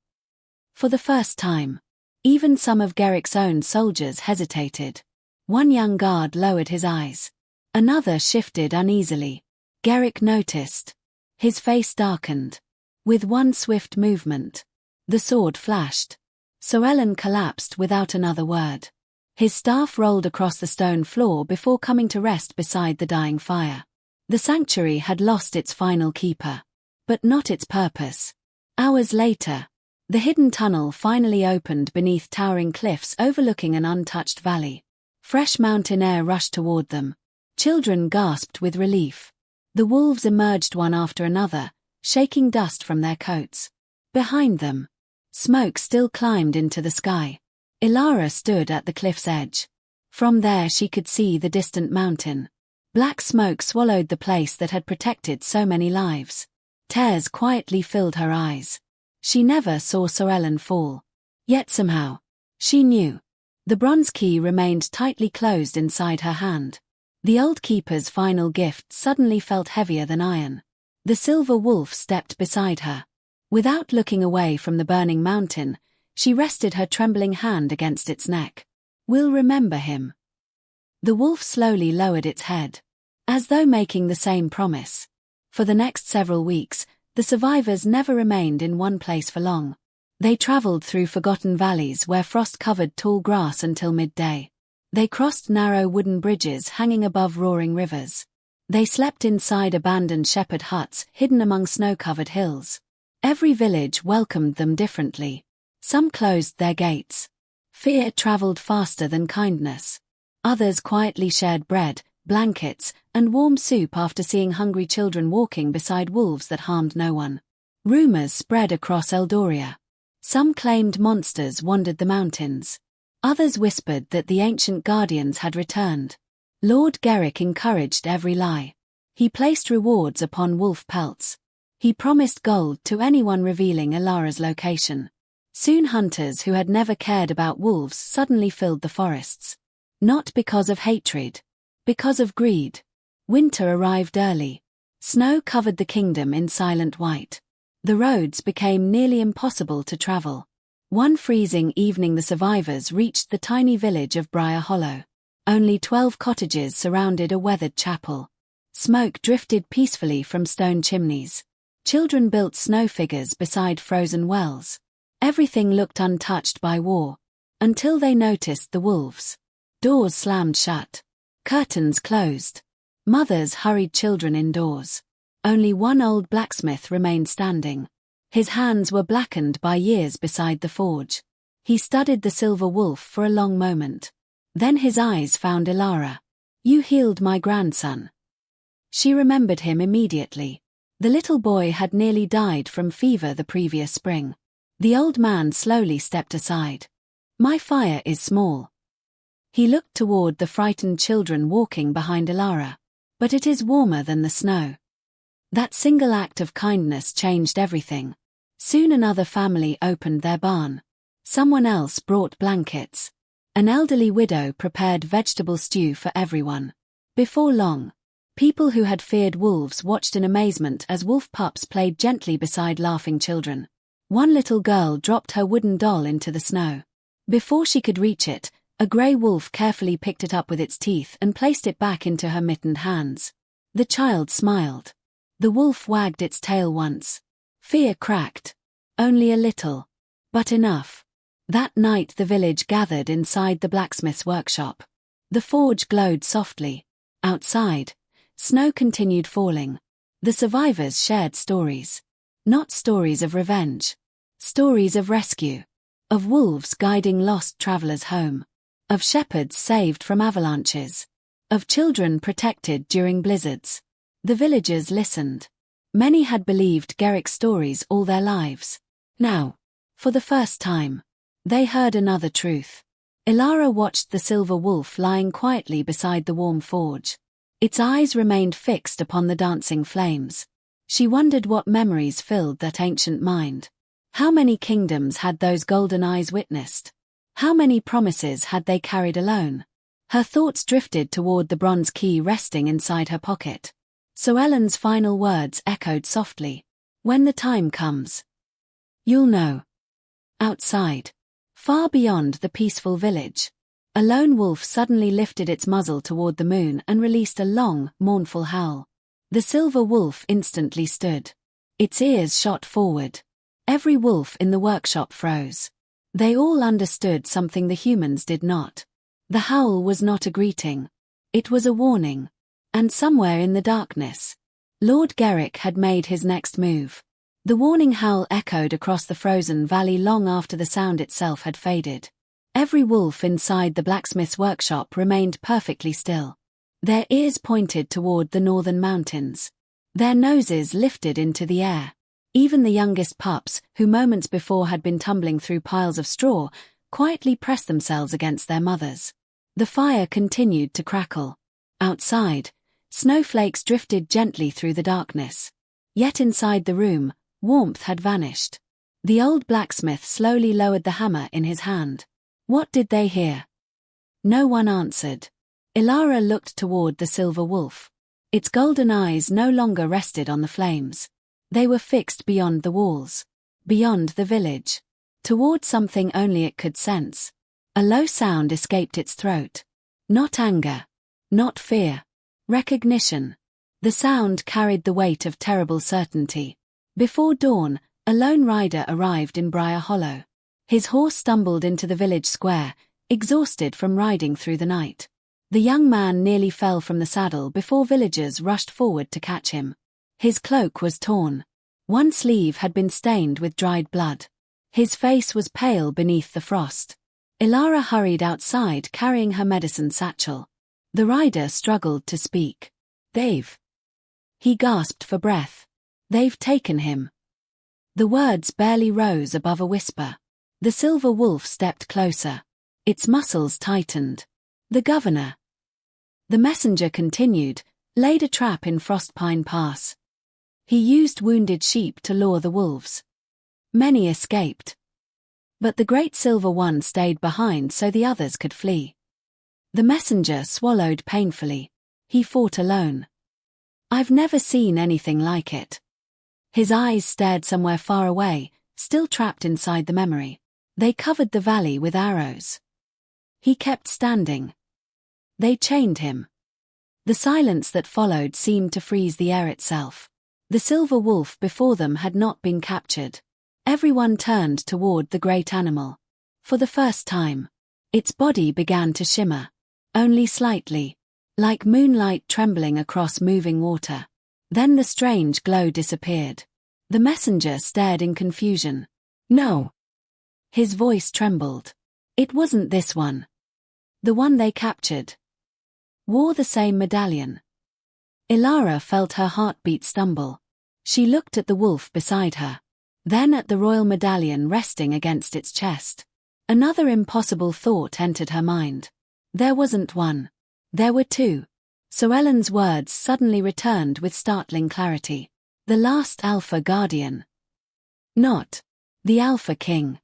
Speaker 1: For the first time, even some of Garrick's own soldiers hesitated. One young guard lowered his eyes. Another shifted uneasily. Garrick noticed. His face darkened. With one swift movement, the sword flashed. Llewellyn collapsed without another word. His staff rolled across the stone floor before coming to rest beside the dying fire. The sanctuary had lost its final keeper, but not its purpose. Hours later, the hidden tunnel finally opened beneath towering cliffs overlooking an untouched valley. Fresh mountain air rushed toward them. Children gasped with relief. The wolves emerged one after another, shaking dust from their coats. Behind them, smoke still climbed into the sky. Ilara stood at the cliff's edge. From there she could see the distant mountain. Black smoke swallowed the place that had protected so many lives. Tears quietly filled her eyes. She never saw Llewellyn fall. Yet somehow, she knew. The bronze key remained tightly closed inside her hand. The old keeper's final gift suddenly felt heavier than iron. The silver wolf stepped beside her. Without looking away from the burning mountain, she rested her trembling hand against its neck. "We'll remember him." The wolf slowly lowered its head, as though making the same promise. For the next several weeks, the survivors never remained in one place for long. They traveled through forgotten valleys where frost covered tall grass until midday. They crossed narrow wooden bridges hanging above roaring rivers. They slept inside abandoned shepherd huts hidden among snow-covered hills. Every village welcomed them differently. Some closed their gates. Fear traveled faster than kindness. Others quietly shared bread, blankets, and warm soup after seeing hungry children walking beside wolves that harmed no one. Rumors spread across Eldoria. Some claimed monsters wandered the mountains. Others whispered that the ancient guardians had returned. Lord Garrick encouraged every lie. He placed rewards upon wolf pelts. He promised gold to anyone revealing Ilara's location. Soon hunters who had never cared about wolves suddenly filled the forests. Not because of hatred, because of greed. Winter arrived early. Snow covered the kingdom in silent white. The roads became nearly impossible to travel. One freezing evening the survivors reached the tiny village of Briar Hollow. Only 12 cottages surrounded a weathered chapel. Smoke drifted peacefully from stone chimneys. Children built snow figures beside frozen wells. Everything looked untouched by war, until they noticed the wolves. Doors slammed shut. Curtains closed. Mothers hurried children indoors. Only one old blacksmith remained standing. His hands were blackened by years beside the forge. He studied the silver wolf for a long moment. Then his eyes found Ilara. "You healed my grandson." She remembered him immediately. The little boy had nearly died from fever the previous spring. The old man slowly stepped aside. "My fire is small." He looked toward the frightened children walking behind Ilara. "But it is warmer than the snow." That single act of kindness changed everything. Soon another family opened their barn. Someone else brought blankets. An elderly widow prepared vegetable stew for everyone. Before long, people who had feared wolves watched in amazement as wolf pups played gently beside laughing children. One little girl dropped her wooden doll into the snow. Before she could reach it, a grey wolf carefully picked it up with its teeth and placed it back into her mittened hands. The child smiled. The wolf wagged its tail once. Fear cracked. Only a little. But enough. That night the village gathered inside the blacksmith's workshop. The forge glowed softly. Outside, snow continued falling. The survivors shared stories. Not stories of revenge. Stories of rescue. Of wolves guiding lost travelers home. Of shepherds saved from avalanches. Of children protected during blizzards. The villagers listened. Many had believed Garrick's stories all their lives. Now, for the first time, they heard another truth. Ilara watched the silver wolf lying quietly beside the warm forge. Its eyes remained fixed upon the dancing flames. She wondered what memories filled that ancient mind. How many kingdoms had those golden eyes witnessed? How many promises had they carried alone? Her thoughts drifted toward the bronze key resting inside her pocket. So Ellen's final words echoed softly. When the time comes, you'll know. Outside, far beyond the peaceful village, a lone wolf suddenly lifted its muzzle toward the moon and released a long, mournful howl. The silver wolf instantly stood. Its ears shot forward. Every wolf in the workshop froze. They all understood something the humans did not. The howl was not a greeting. It was a warning. And somewhere in the darkness, Lord Garrick had made his next move. The warning howl echoed across the frozen valley long after the sound itself had faded. Every wolf inside the blacksmith's workshop remained perfectly still. Their ears pointed toward the northern mountains. Their noses lifted into the air. Even the youngest pups, who moments before had been tumbling through piles of straw, quietly pressed themselves against their mothers. The fire continued to crackle. Outside, snowflakes drifted gently through the darkness. Yet inside the room, warmth had vanished. The old blacksmith slowly lowered the hammer in his hand. What did they hear? No one answered. Ilara looked toward the silver wolf. Its golden eyes no longer rested on the flames. They were fixed beyond the walls, beyond the village, toward something only it could sense. A low sound escaped its throat. Not anger, not fear, recognition. The sound carried the weight of terrible certainty. Before dawn, a lone rider arrived in Briar Hollow. His horse stumbled into the village square, exhausted from riding through the night. The young man nearly fell from the saddle before villagers rushed forward to catch him. His cloak was torn. One sleeve had been stained with dried blood. His face was pale beneath the frost. Ilara hurried outside carrying her medicine satchel. The rider struggled to speak. "They've..." He gasped for breath. "They've taken him." The words barely rose above a whisper. The silver wolf stepped closer. Its muscles tightened. "The governor." The messenger continued, "Laid a trap in Frostpine Pass. He used wounded sheep to lure the wolves. Many escaped. But the great silver one stayed behind so the others could flee." The messenger swallowed painfully. "He fought alone. I've never seen anything like it." His eyes stared somewhere far away, still trapped inside the memory. They covered the valley with arrows. He kept standing. They chained him. The silence that followed seemed to freeze the air itself. The silver wolf before them had not been captured. Everyone turned toward the great animal. For the first time, its body began to shimmer. Only slightly, like moonlight trembling across moving water. Then the strange glow disappeared. The messenger stared in confusion. "No." His voice trembled. "It wasn't this one. The one they captured wore the same medallion." Ilara felt her heartbeat stumble. She looked at the wolf beside her, then at the royal medallion resting against its chest. Another impossible thought entered her mind. There wasn't one. There were two. So Ellen's words suddenly returned with startling clarity. The last Alpha Guardian. Not the Alpha King.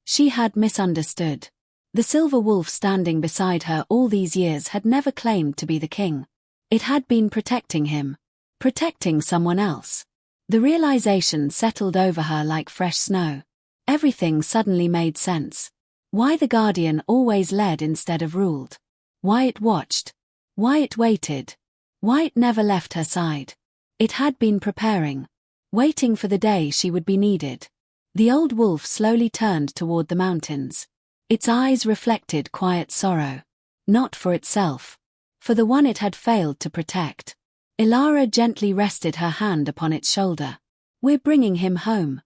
Speaker 1: She had misunderstood. The silver wolf standing beside her all these years had never claimed to be the king. It had been protecting him. Protecting someone else. The realization settled over her like fresh snow. Everything suddenly made sense. Why the Guardian always led instead of ruled. Why it watched. Why it waited. Why it never left her side. It had been preparing. Waiting for the day she would be needed. The old wolf slowly turned toward the mountains. Its eyes reflected quiet sorrow. Not for itself. For the one it had failed to protect. Ilara gently rested her hand upon its shoulder. "We're bringing him home."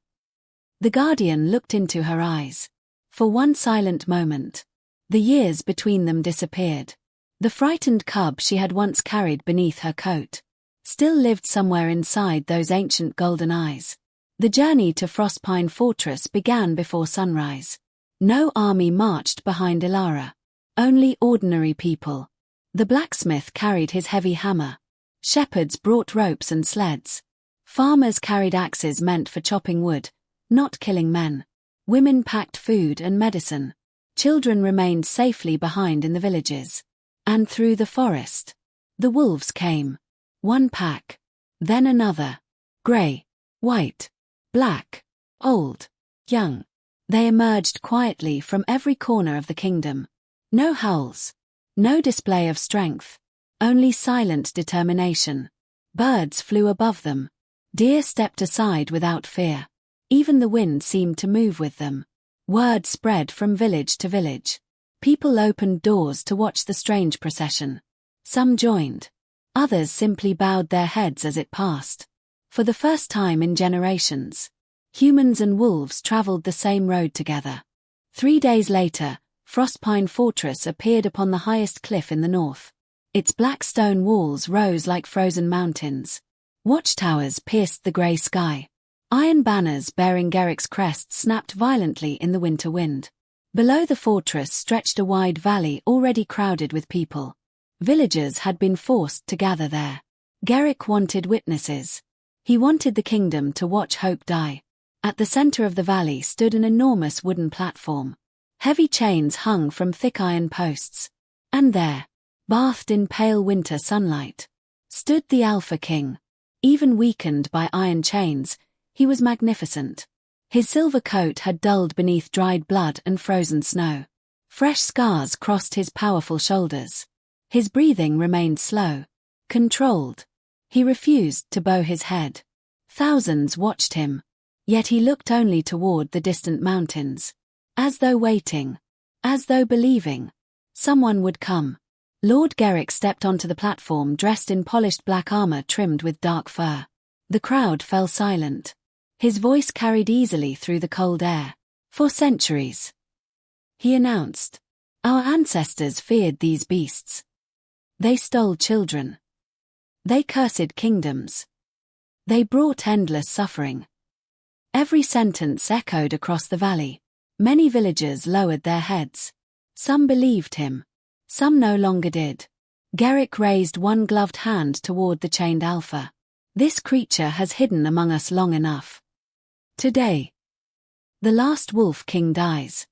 Speaker 1: The Guardian looked into her eyes. For one silent moment, the years between them disappeared. The frightened cub she had once carried beneath her coat still lived somewhere inside those ancient golden eyes. The journey to Frostpine Fortress began before sunrise. No army marched behind Ilara. Only ordinary people. The blacksmith carried his heavy hammer. Shepherds brought ropes and sleds. Farmers carried axes meant for chopping wood, not killing men. Women packed food and medicine. Children remained safely behind in the villages. And through the forest, the wolves came. One pack. Then another. Grey, white, black, old, young. They emerged quietly from every corner of the kingdom. No howls. No display of strength. Only silent determination. Birds flew above them. Deer stepped aside without fear. Even the wind seemed to move with them. Word spread from village to village. People opened doors to watch the strange procession. Some joined. Others simply bowed their heads as it passed. For the first time in generations, humans and wolves traveled the same road together. 3 days later, Frostpine Fortress appeared upon the highest cliff in the north. Its black stone walls rose like frozen mountains. Watchtowers pierced the grey sky. Iron banners bearing Garrick's crest snapped violently in the winter wind. Below the fortress stretched a wide valley already crowded with people. Villagers had been forced to gather there. Garrick wanted witnesses. He wanted the kingdom to watch hope die. At the center of the valley stood an enormous wooden platform. Heavy chains hung from thick iron posts. And there, bathed in pale winter sunlight, stood the Alpha King. Even weakened by iron chains, he was magnificent. His silver coat had dulled beneath dried blood and frozen snow. Fresh scars crossed his powerful shoulders. His breathing remained slow, controlled. He refused to bow his head. Thousands watched him. Yet he looked only toward the distant mountains. As though waiting. As though believing. Someone would come. Lord Garrick stepped onto the platform dressed in polished black armor trimmed with dark fur. The crowd fell silent. His voice carried easily through the cold air. For centuries, he announced, our ancestors feared these beasts. They stole children. They cursed kingdoms. They brought endless suffering. Every sentence echoed across the valley. Many villagers lowered their heads. Some believed him. Some no longer did. Garrick raised one gloved hand toward the chained Alpha. This creature has hidden among us long enough. Today, the last Wolf King dies.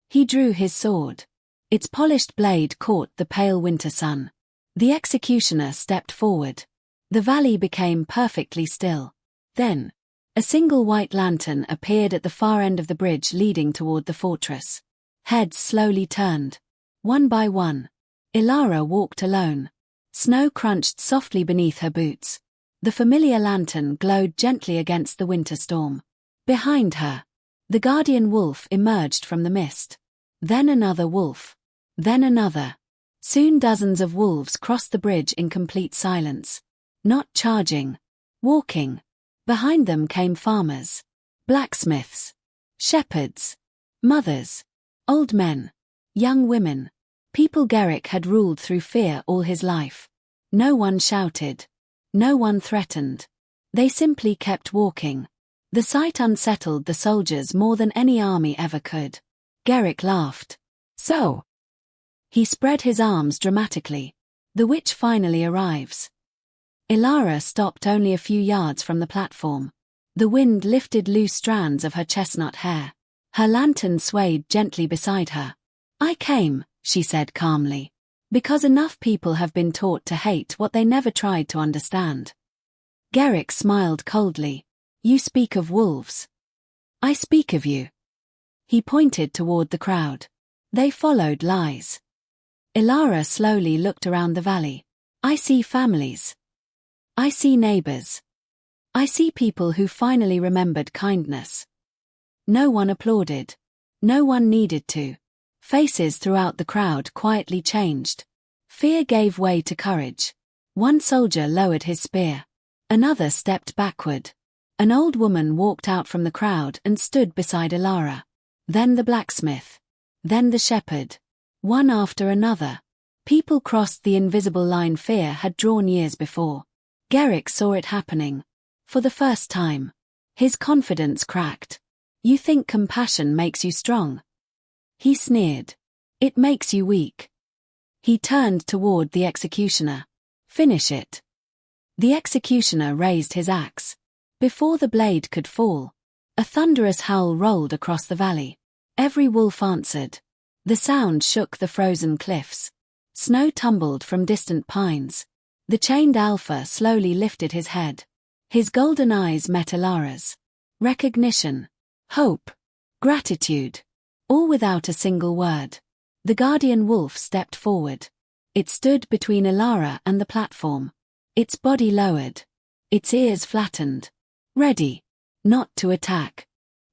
Speaker 1: He drew his sword. Its polished blade caught the pale winter sun. The executioner stepped forward. The valley became perfectly still. Then, a single white lantern appeared at the far end of the bridge leading toward the fortress. Heads slowly turned. One by one. Ilara walked alone. Snow crunched softly beneath her boots. The familiar lantern glowed gently against the winter storm. Behind her, the guardian wolf emerged from the mist. Then another wolf. Then another. Soon dozens of wolves crossed the bridge in complete silence. Not charging. Walking. Behind them came farmers. Blacksmiths. Shepherds. Mothers. Old men. Young women. People Garrick had ruled through fear all his life. No one shouted. No one threatened. They simply kept walking. The sight unsettled the soldiers more than any army ever could. Garrick laughed. So? He spread his arms dramatically. The witch finally arrives. Ilara stopped only a few yards from the platform. The wind lifted loose strands of her chestnut hair. Her lantern swayed gently beside her. I came, she said calmly, because enough people have been taught to hate what they never tried to understand. Garrick smiled coldly. You speak of wolves. I speak of you. He pointed toward the crowd. They followed lies. Ilara slowly looked around the valley. I see families. I see neighbors. I see people who finally remembered kindness. No one applauded. No one needed to. Faces throughout the crowd quietly changed. Fear gave way to courage. One soldier lowered his spear. Another stepped backward. An old woman walked out from the crowd and stood beside Ilara. Then the blacksmith. Then the shepherd. One after another. People crossed the invisible line fear had drawn years before. Garrick saw it happening. For the first time. His confidence cracked. You think compassion makes you strong? He sneered. It makes you weak. He turned toward the executioner. Finish it. The executioner raised his axe. Before the blade could fall, a thunderous howl rolled across the valley. Every wolf answered. The sound shook the frozen cliffs. Snow tumbled from distant pines. The chained alpha slowly lifted his head. His golden eyes met Ilara's. Recognition, hope, gratitude, all without a single word. The guardian wolf stepped forward. It stood between Ilara and the platform. Its body lowered. Its ears flattened. Ready. Not to attack.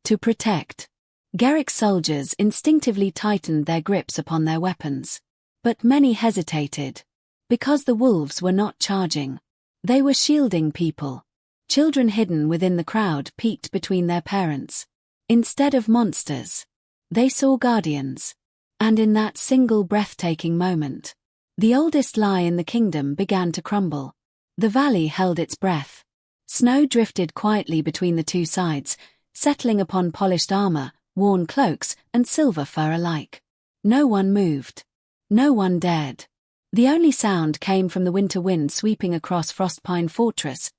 Speaker 1: To protect. Garrick's soldiers instinctively tightened their grips upon their weapons. But many hesitated. Because the wolves were not charging. They were shielding people. Children hidden within the crowd peeked between their parents. Instead of monsters, they saw guardians. And in that single breathtaking moment, the oldest lie in the kingdom began to crumble. The valley held its breath. Snow drifted quietly between the two sides, settling upon polished armor, worn cloaks, and silver fur alike. No one moved. No one dared. The only sound came from the winter wind sweeping across Frostpine Fortress,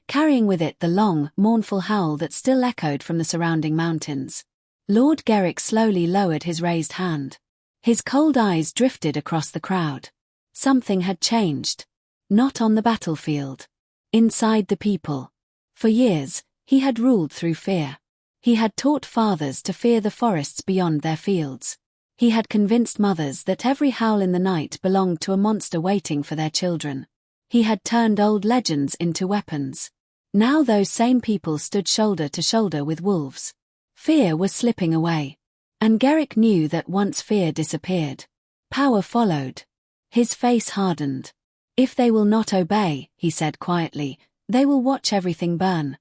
Speaker 1: carrying with it the long, mournful howl that still echoed from the surrounding mountains. Lord Garrick slowly lowered his raised hand. His cold eyes drifted across the crowd. Something had changed. Not on the battlefield. Inside the people. For years, he had ruled through fear. He had taught fathers to fear the forests beyond their fields. He had convinced mothers that every howl in the night belonged to a monster waiting for their children. He had turned old legends into weapons. Now those same people stood shoulder to shoulder with wolves. Fear was slipping away. And Garrick knew that once fear disappeared, power followed. His face hardened. If they will not obey, he said quietly, they will watch everything burn.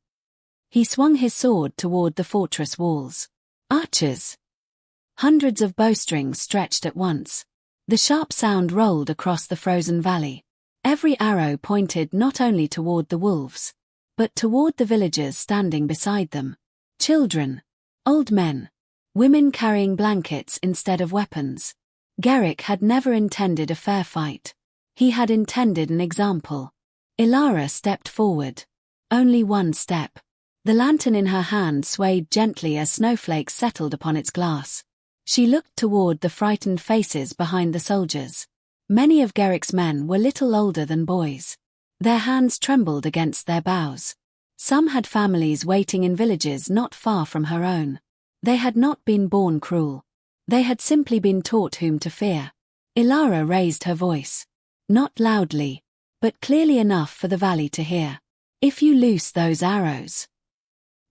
Speaker 1: He swung his sword toward the fortress walls. Archers! Hundreds of bowstrings stretched at once. The sharp sound rolled across the frozen valley. Every arrow pointed not only toward the wolves, but toward the villagers standing beside them. Children. Old men. Women carrying blankets instead of weapons. Garrick had never intended a fair fight. He had intended an example. Ilara stepped forward. Only one step. The lantern in her hand swayed gently as snowflakes settled upon its glass. She looked toward the frightened faces behind the soldiers. Many of Garrick's men were little older than boys. Their hands trembled against their bows. Some had families waiting in villages not far from her own. They had not been born cruel. They had simply been taught whom to fear. Ilara raised her voice. Not loudly, but clearly enough for the valley to hear. If you loose those arrows,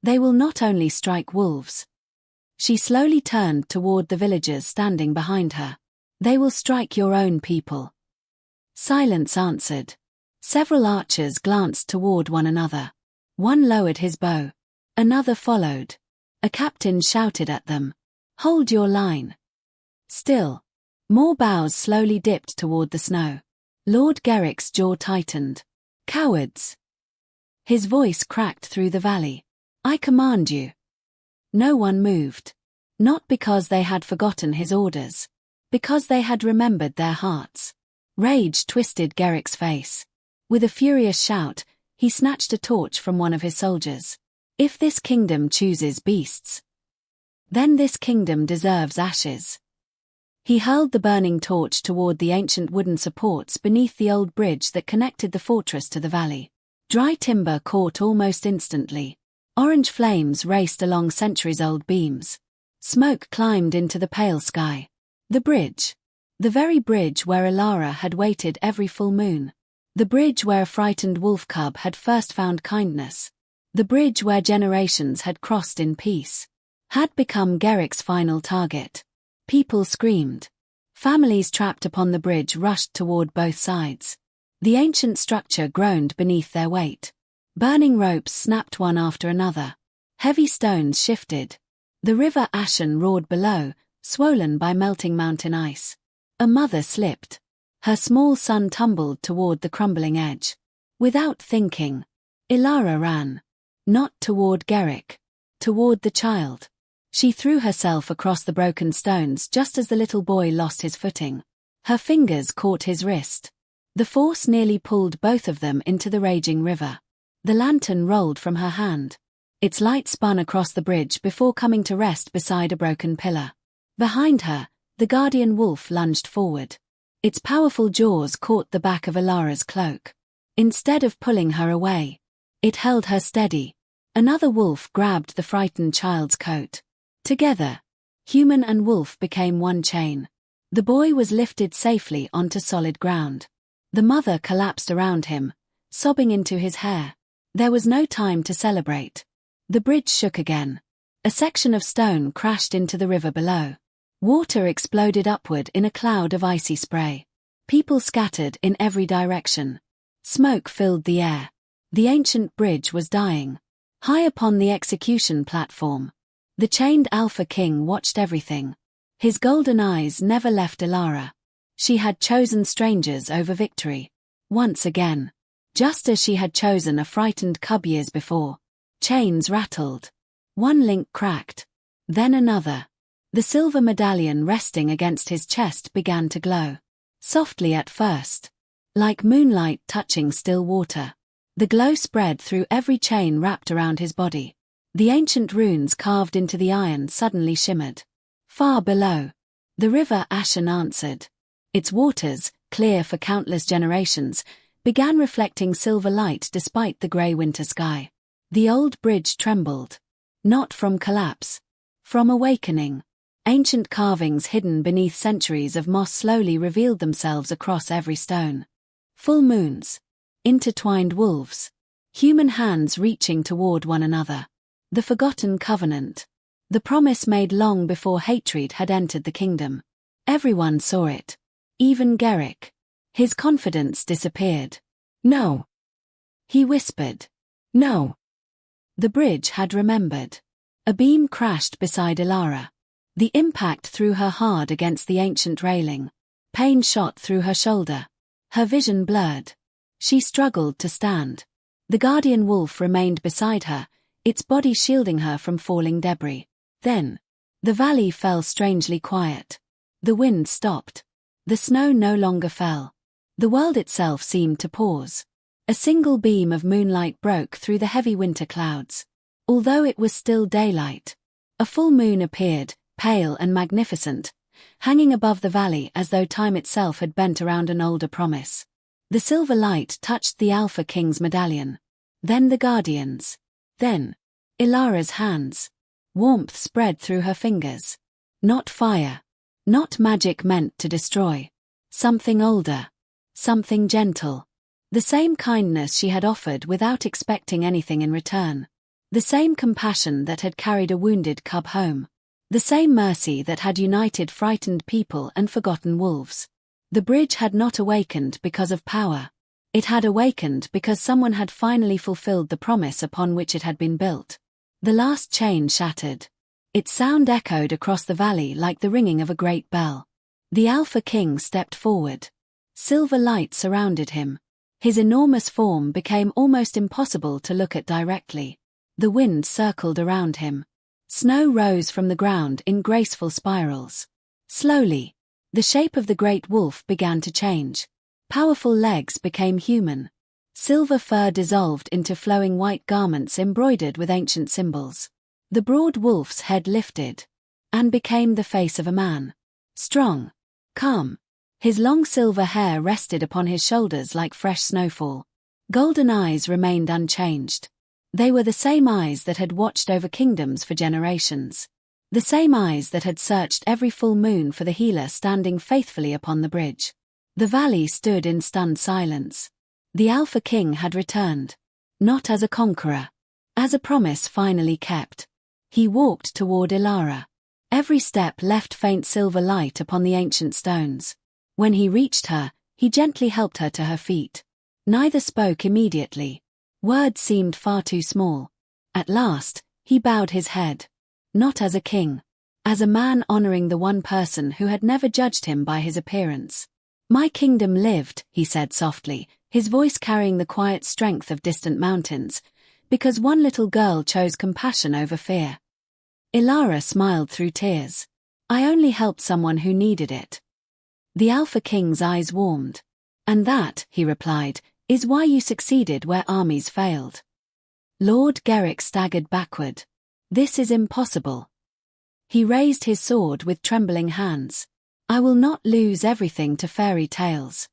Speaker 1: they will not only strike wolves. She slowly turned toward the villagers standing behind her. They will strike your own people. Silence answered. Several archers glanced toward one another. One lowered his bow. Another followed. A captain shouted at them. Hold your line. Still. More bows slowly dipped toward the snow. Lord Garrick's jaw tightened. Cowards! His voice cracked through the valley. I command you. No one moved. Not because they had forgotten his orders. Because they had remembered their hearts. Rage twisted Garrick's face. With a furious shout, he snatched a torch from one of his soldiers. If this kingdom chooses beasts, then this kingdom deserves ashes. He hurled the burning torch toward the ancient wooden supports beneath the old bridge that connected the fortress to the valley. Dry timber caught almost instantly. Orange flames raced along centuries-old beams. Smoke climbed into the pale sky. The bridge. The very bridge where Ilara had waited every full moon. The bridge where a frightened wolf cub had first found kindness. The bridge where generations had crossed in peace. Had become Garrick's final target. People screamed. Families trapped upon the bridge rushed toward both sides. The ancient structure groaned beneath their weight. Burning ropes snapped one after another. Heavy stones shifted. The river Ashen roared below, swollen by melting mountain ice. A mother slipped. Her small son tumbled toward the crumbling edge. Without thinking, Ilara ran. Not toward Garrick. Toward the child. She threw herself across the broken stones just as the little boy lost his footing. Her fingers caught his wrist. The force nearly pulled both of them into the raging river. The lantern rolled from her hand. Its light spun across the bridge before coming to rest beside a broken pillar. Behind her, the guardian wolf lunged forward. Its powerful jaws caught the back of Ilara's cloak. Instead of pulling her away, it held her steady. Another wolf grabbed the frightened child's coat. Together, human and wolf became one chain. The boy was lifted safely onto solid ground. The mother collapsed around him, sobbing into his hair. There was no time to celebrate. The bridge shook again. A section of stone crashed into the river below. Water exploded upward in a cloud of icy spray. People scattered in every direction. Smoke filled the air. The ancient bridge was dying. High upon the execution platform, the chained Alpha King watched everything. His golden eyes never left Ilara. She had chosen strangers over victory. Once again. Just as she had chosen a frightened cub years before. Chains rattled. One link cracked. Then another. The silver medallion resting against his chest began to glow. Softly at first. Like moonlight touching still water. The glow spread through every chain wrapped around his body. The ancient runes carved into the iron suddenly shimmered. Far below, the river Ashen answered. Its waters, clear for countless generations, began reflecting silver light despite the grey winter sky. The old bridge trembled. Not from collapse. From awakening. Ancient carvings hidden beneath centuries of moss slowly revealed themselves across every stone. Full moons. Intertwined wolves. Human hands reaching toward one another. The forgotten covenant. The promise made long before hatred had entered the kingdom. Everyone saw it. Even Garrick. His confidence disappeared. No. He whispered. No. The bridge had remembered. A beam crashed beside Ilara. The impact threw her hard against the ancient railing. Pain shot through her shoulder. Her vision blurred. She struggled to stand. The guardian wolf remained beside her, its body shielding her from falling debris. Then, the valley fell strangely quiet. The wind stopped. The snow no longer fell. The world itself seemed to pause. A single beam of moonlight broke through the heavy winter clouds. Although it was still daylight, a full moon appeared, pale and magnificent, hanging above the valley as though time itself had bent around an older promise. The silver light touched the Alpha King's medallion. Then the Guardian's. Then, Ilara's hands. Warmth spread through her fingers. Not fire. Not magic meant to destroy. Something older. Something gentle. The same kindness she had offered without expecting anything in return. The same compassion that had carried a wounded cub home. The same mercy that had united frightened people and forgotten wolves. The bridge had not awakened because of power. It had awakened because someone had finally fulfilled the promise upon which it had been built. The last chain shattered. Its sound echoed across the valley like the ringing of a great bell. The Alpha King stepped forward. Silver light surrounded him. His enormous form became almost impossible to look at directly. The wind circled around him. Snow rose from the ground in graceful spirals. Slowly, the shape of the great wolf began to change. Powerful legs became human. Silver fur dissolved into flowing white garments embroidered with ancient symbols. The broad wolf's head lifted and became the face of a man. Strong. Calm. His long silver hair rested upon his shoulders like fresh snowfall. Golden eyes remained unchanged. They were the same eyes that had watched over kingdoms for generations. The same eyes that had searched every full moon for the healer standing faithfully upon the bridge. The valley stood in stunned silence. The Alpha King had returned. Not as a conqueror. As a promise finally kept. He walked toward Ilara. Every step left faint silver light upon the ancient stones. When he reached her, he gently helped her to her feet. Neither spoke immediately. Words seemed far too small. At last, he bowed his head. Not as a king. As a man honoring the one person who had never judged him by his appearance. "My kingdom lived," he said softly, his voice carrying the quiet strength of distant mountains, because one little girl chose compassion over fear. Ilara smiled through tears. I only helped someone who needed it. The Alpha King's eyes warmed. And that, he replied, is why you succeeded where armies failed. Lord Gerrick staggered backward. This is impossible. He raised his sword with trembling hands. I will not lose everything to fairy tales.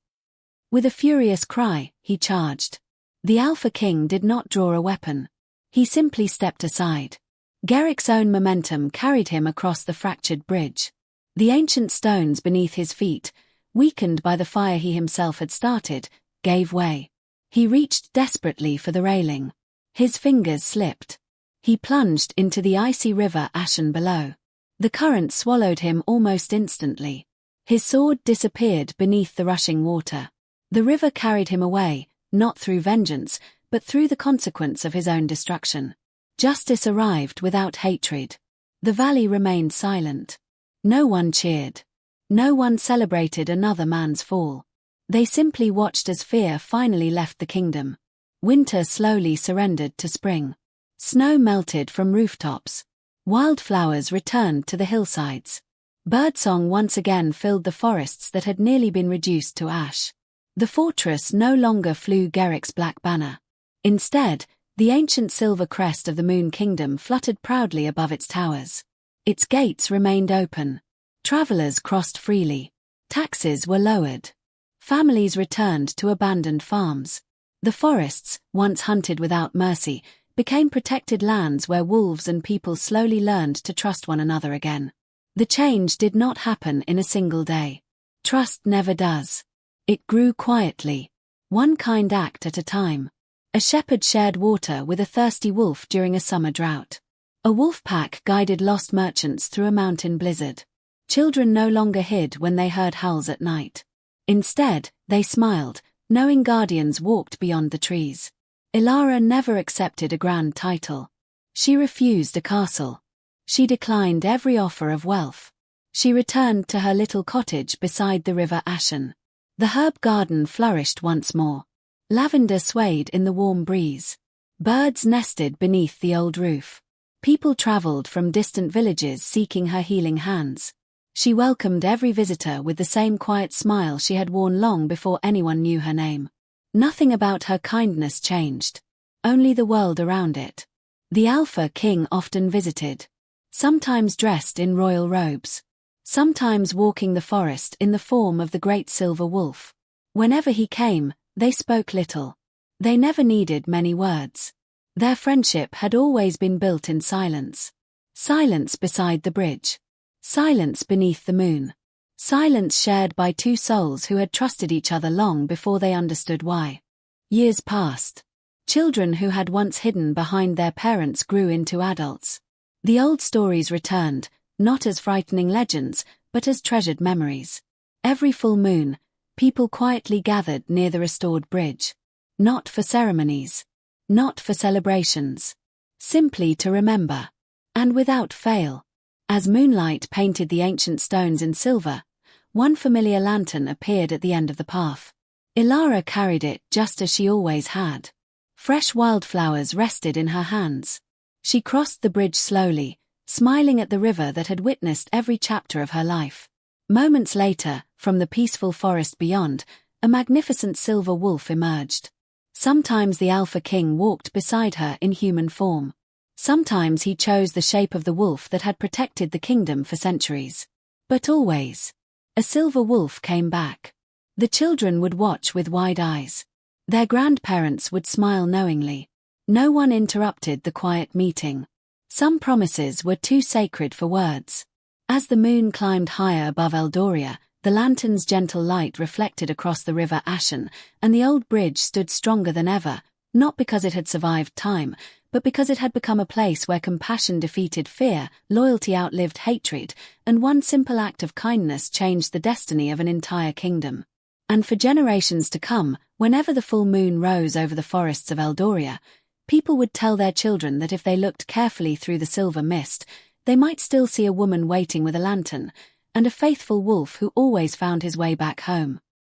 Speaker 1: With a furious cry, he charged. The Alpha King did not draw a weapon. He simply stepped aside. Gerrick's own momentum carried him across the fractured bridge. The ancient stones beneath his feet, weakened by the fire he himself had started, gave way. He reached desperately for the railing. His fingers slipped. He plunged into the icy river Ashen below. The current swallowed him almost instantly. His sword disappeared beneath the rushing water. The river carried him away, not through vengeance, but through the consequence of his own destruction. Justice arrived without hatred. The valley remained silent. No one cheered. No one celebrated another man's fall. They simply watched as fear finally left the kingdom. Winter slowly surrendered to spring. Snow melted from rooftops. Wildflowers returned to the hillsides. Birdsong once again filled the forests that had nearly been reduced to ash. The fortress no longer flew Gerrick's black banner. Instead, the ancient silver crest of the Moon Kingdom fluttered proudly above its towers. Its gates remained open. Travelers crossed freely. Taxes were lowered. Families returned to abandoned farms. The forests, once hunted without mercy, became protected lands where wolves and people slowly learned to trust one another again. The change did not happen in a single day. Trust never does. It grew quietly, one kind act at a time. A shepherd shared water with a thirsty wolf during a summer drought. A wolf pack guided lost merchants through a mountain blizzard. Children no longer hid when they heard howls at night. Instead, they smiled, knowing guardians walked beyond the trees. Ilara never accepted a grand title. She refused a castle. She declined every offer of wealth. She returned to her little cottage beside the river Ashen. The herb garden flourished once more. Lavender swayed in the warm breeze. Birds nested beneath the old roof. People traveled from distant villages seeking her healing hands. She welcomed every visitor with the same quiet smile she had worn long before anyone knew her name. Nothing about her kindness changed. Only the world around it. The Alpha King often visited. Sometimes dressed in royal robes. Sometimes walking the forest in the form of the great silver wolf. Whenever he came, they spoke little. They never needed many words. Their friendship had always been built in silence. Silence beside the bridge. Silence beneath the moon. Silence shared by two souls who had trusted each other long before they understood why. Years passed. Children who had once hidden behind their parents grew into adults. The old stories returned, not as frightening legends, but as treasured memories. Every full moon, people quietly gathered near the restored bridge. Not for ceremonies. Not for celebrations. Simply to remember. And without fail. As moonlight painted the ancient stones in silver, one familiar lantern appeared at the end of the path. Ilara carried it just as she always had. Fresh wildflowers rested in her hands. She crossed the bridge slowly, smiling at the river that had witnessed every chapter of her life. Moments later, from the peaceful forest beyond, a magnificent silver wolf emerged. Sometimes the Alpha King walked beside her in human form. Sometimes he chose the shape of the wolf that had protected the kingdom for centuries. But always, a silver wolf came back. The children would watch with wide eyes. Their grandparents would smile knowingly. No one interrupted the quiet meeting. Some promises were too sacred for words. As the moon climbed higher above Eldoria, the lantern's gentle light reflected across the river Ashen, and the old bridge stood stronger than ever, not because it had survived time, but because it had become a place where compassion defeated fear, loyalty outlived hatred, and one simple act of kindness changed the destiny of an entire kingdom. And for generations to come, whenever the full moon rose over the forests of Eldoria, people would tell their children that if they looked carefully through the silver mist, they might still see a woman waiting with a lantern, and a faithful wolf who always found his way back home.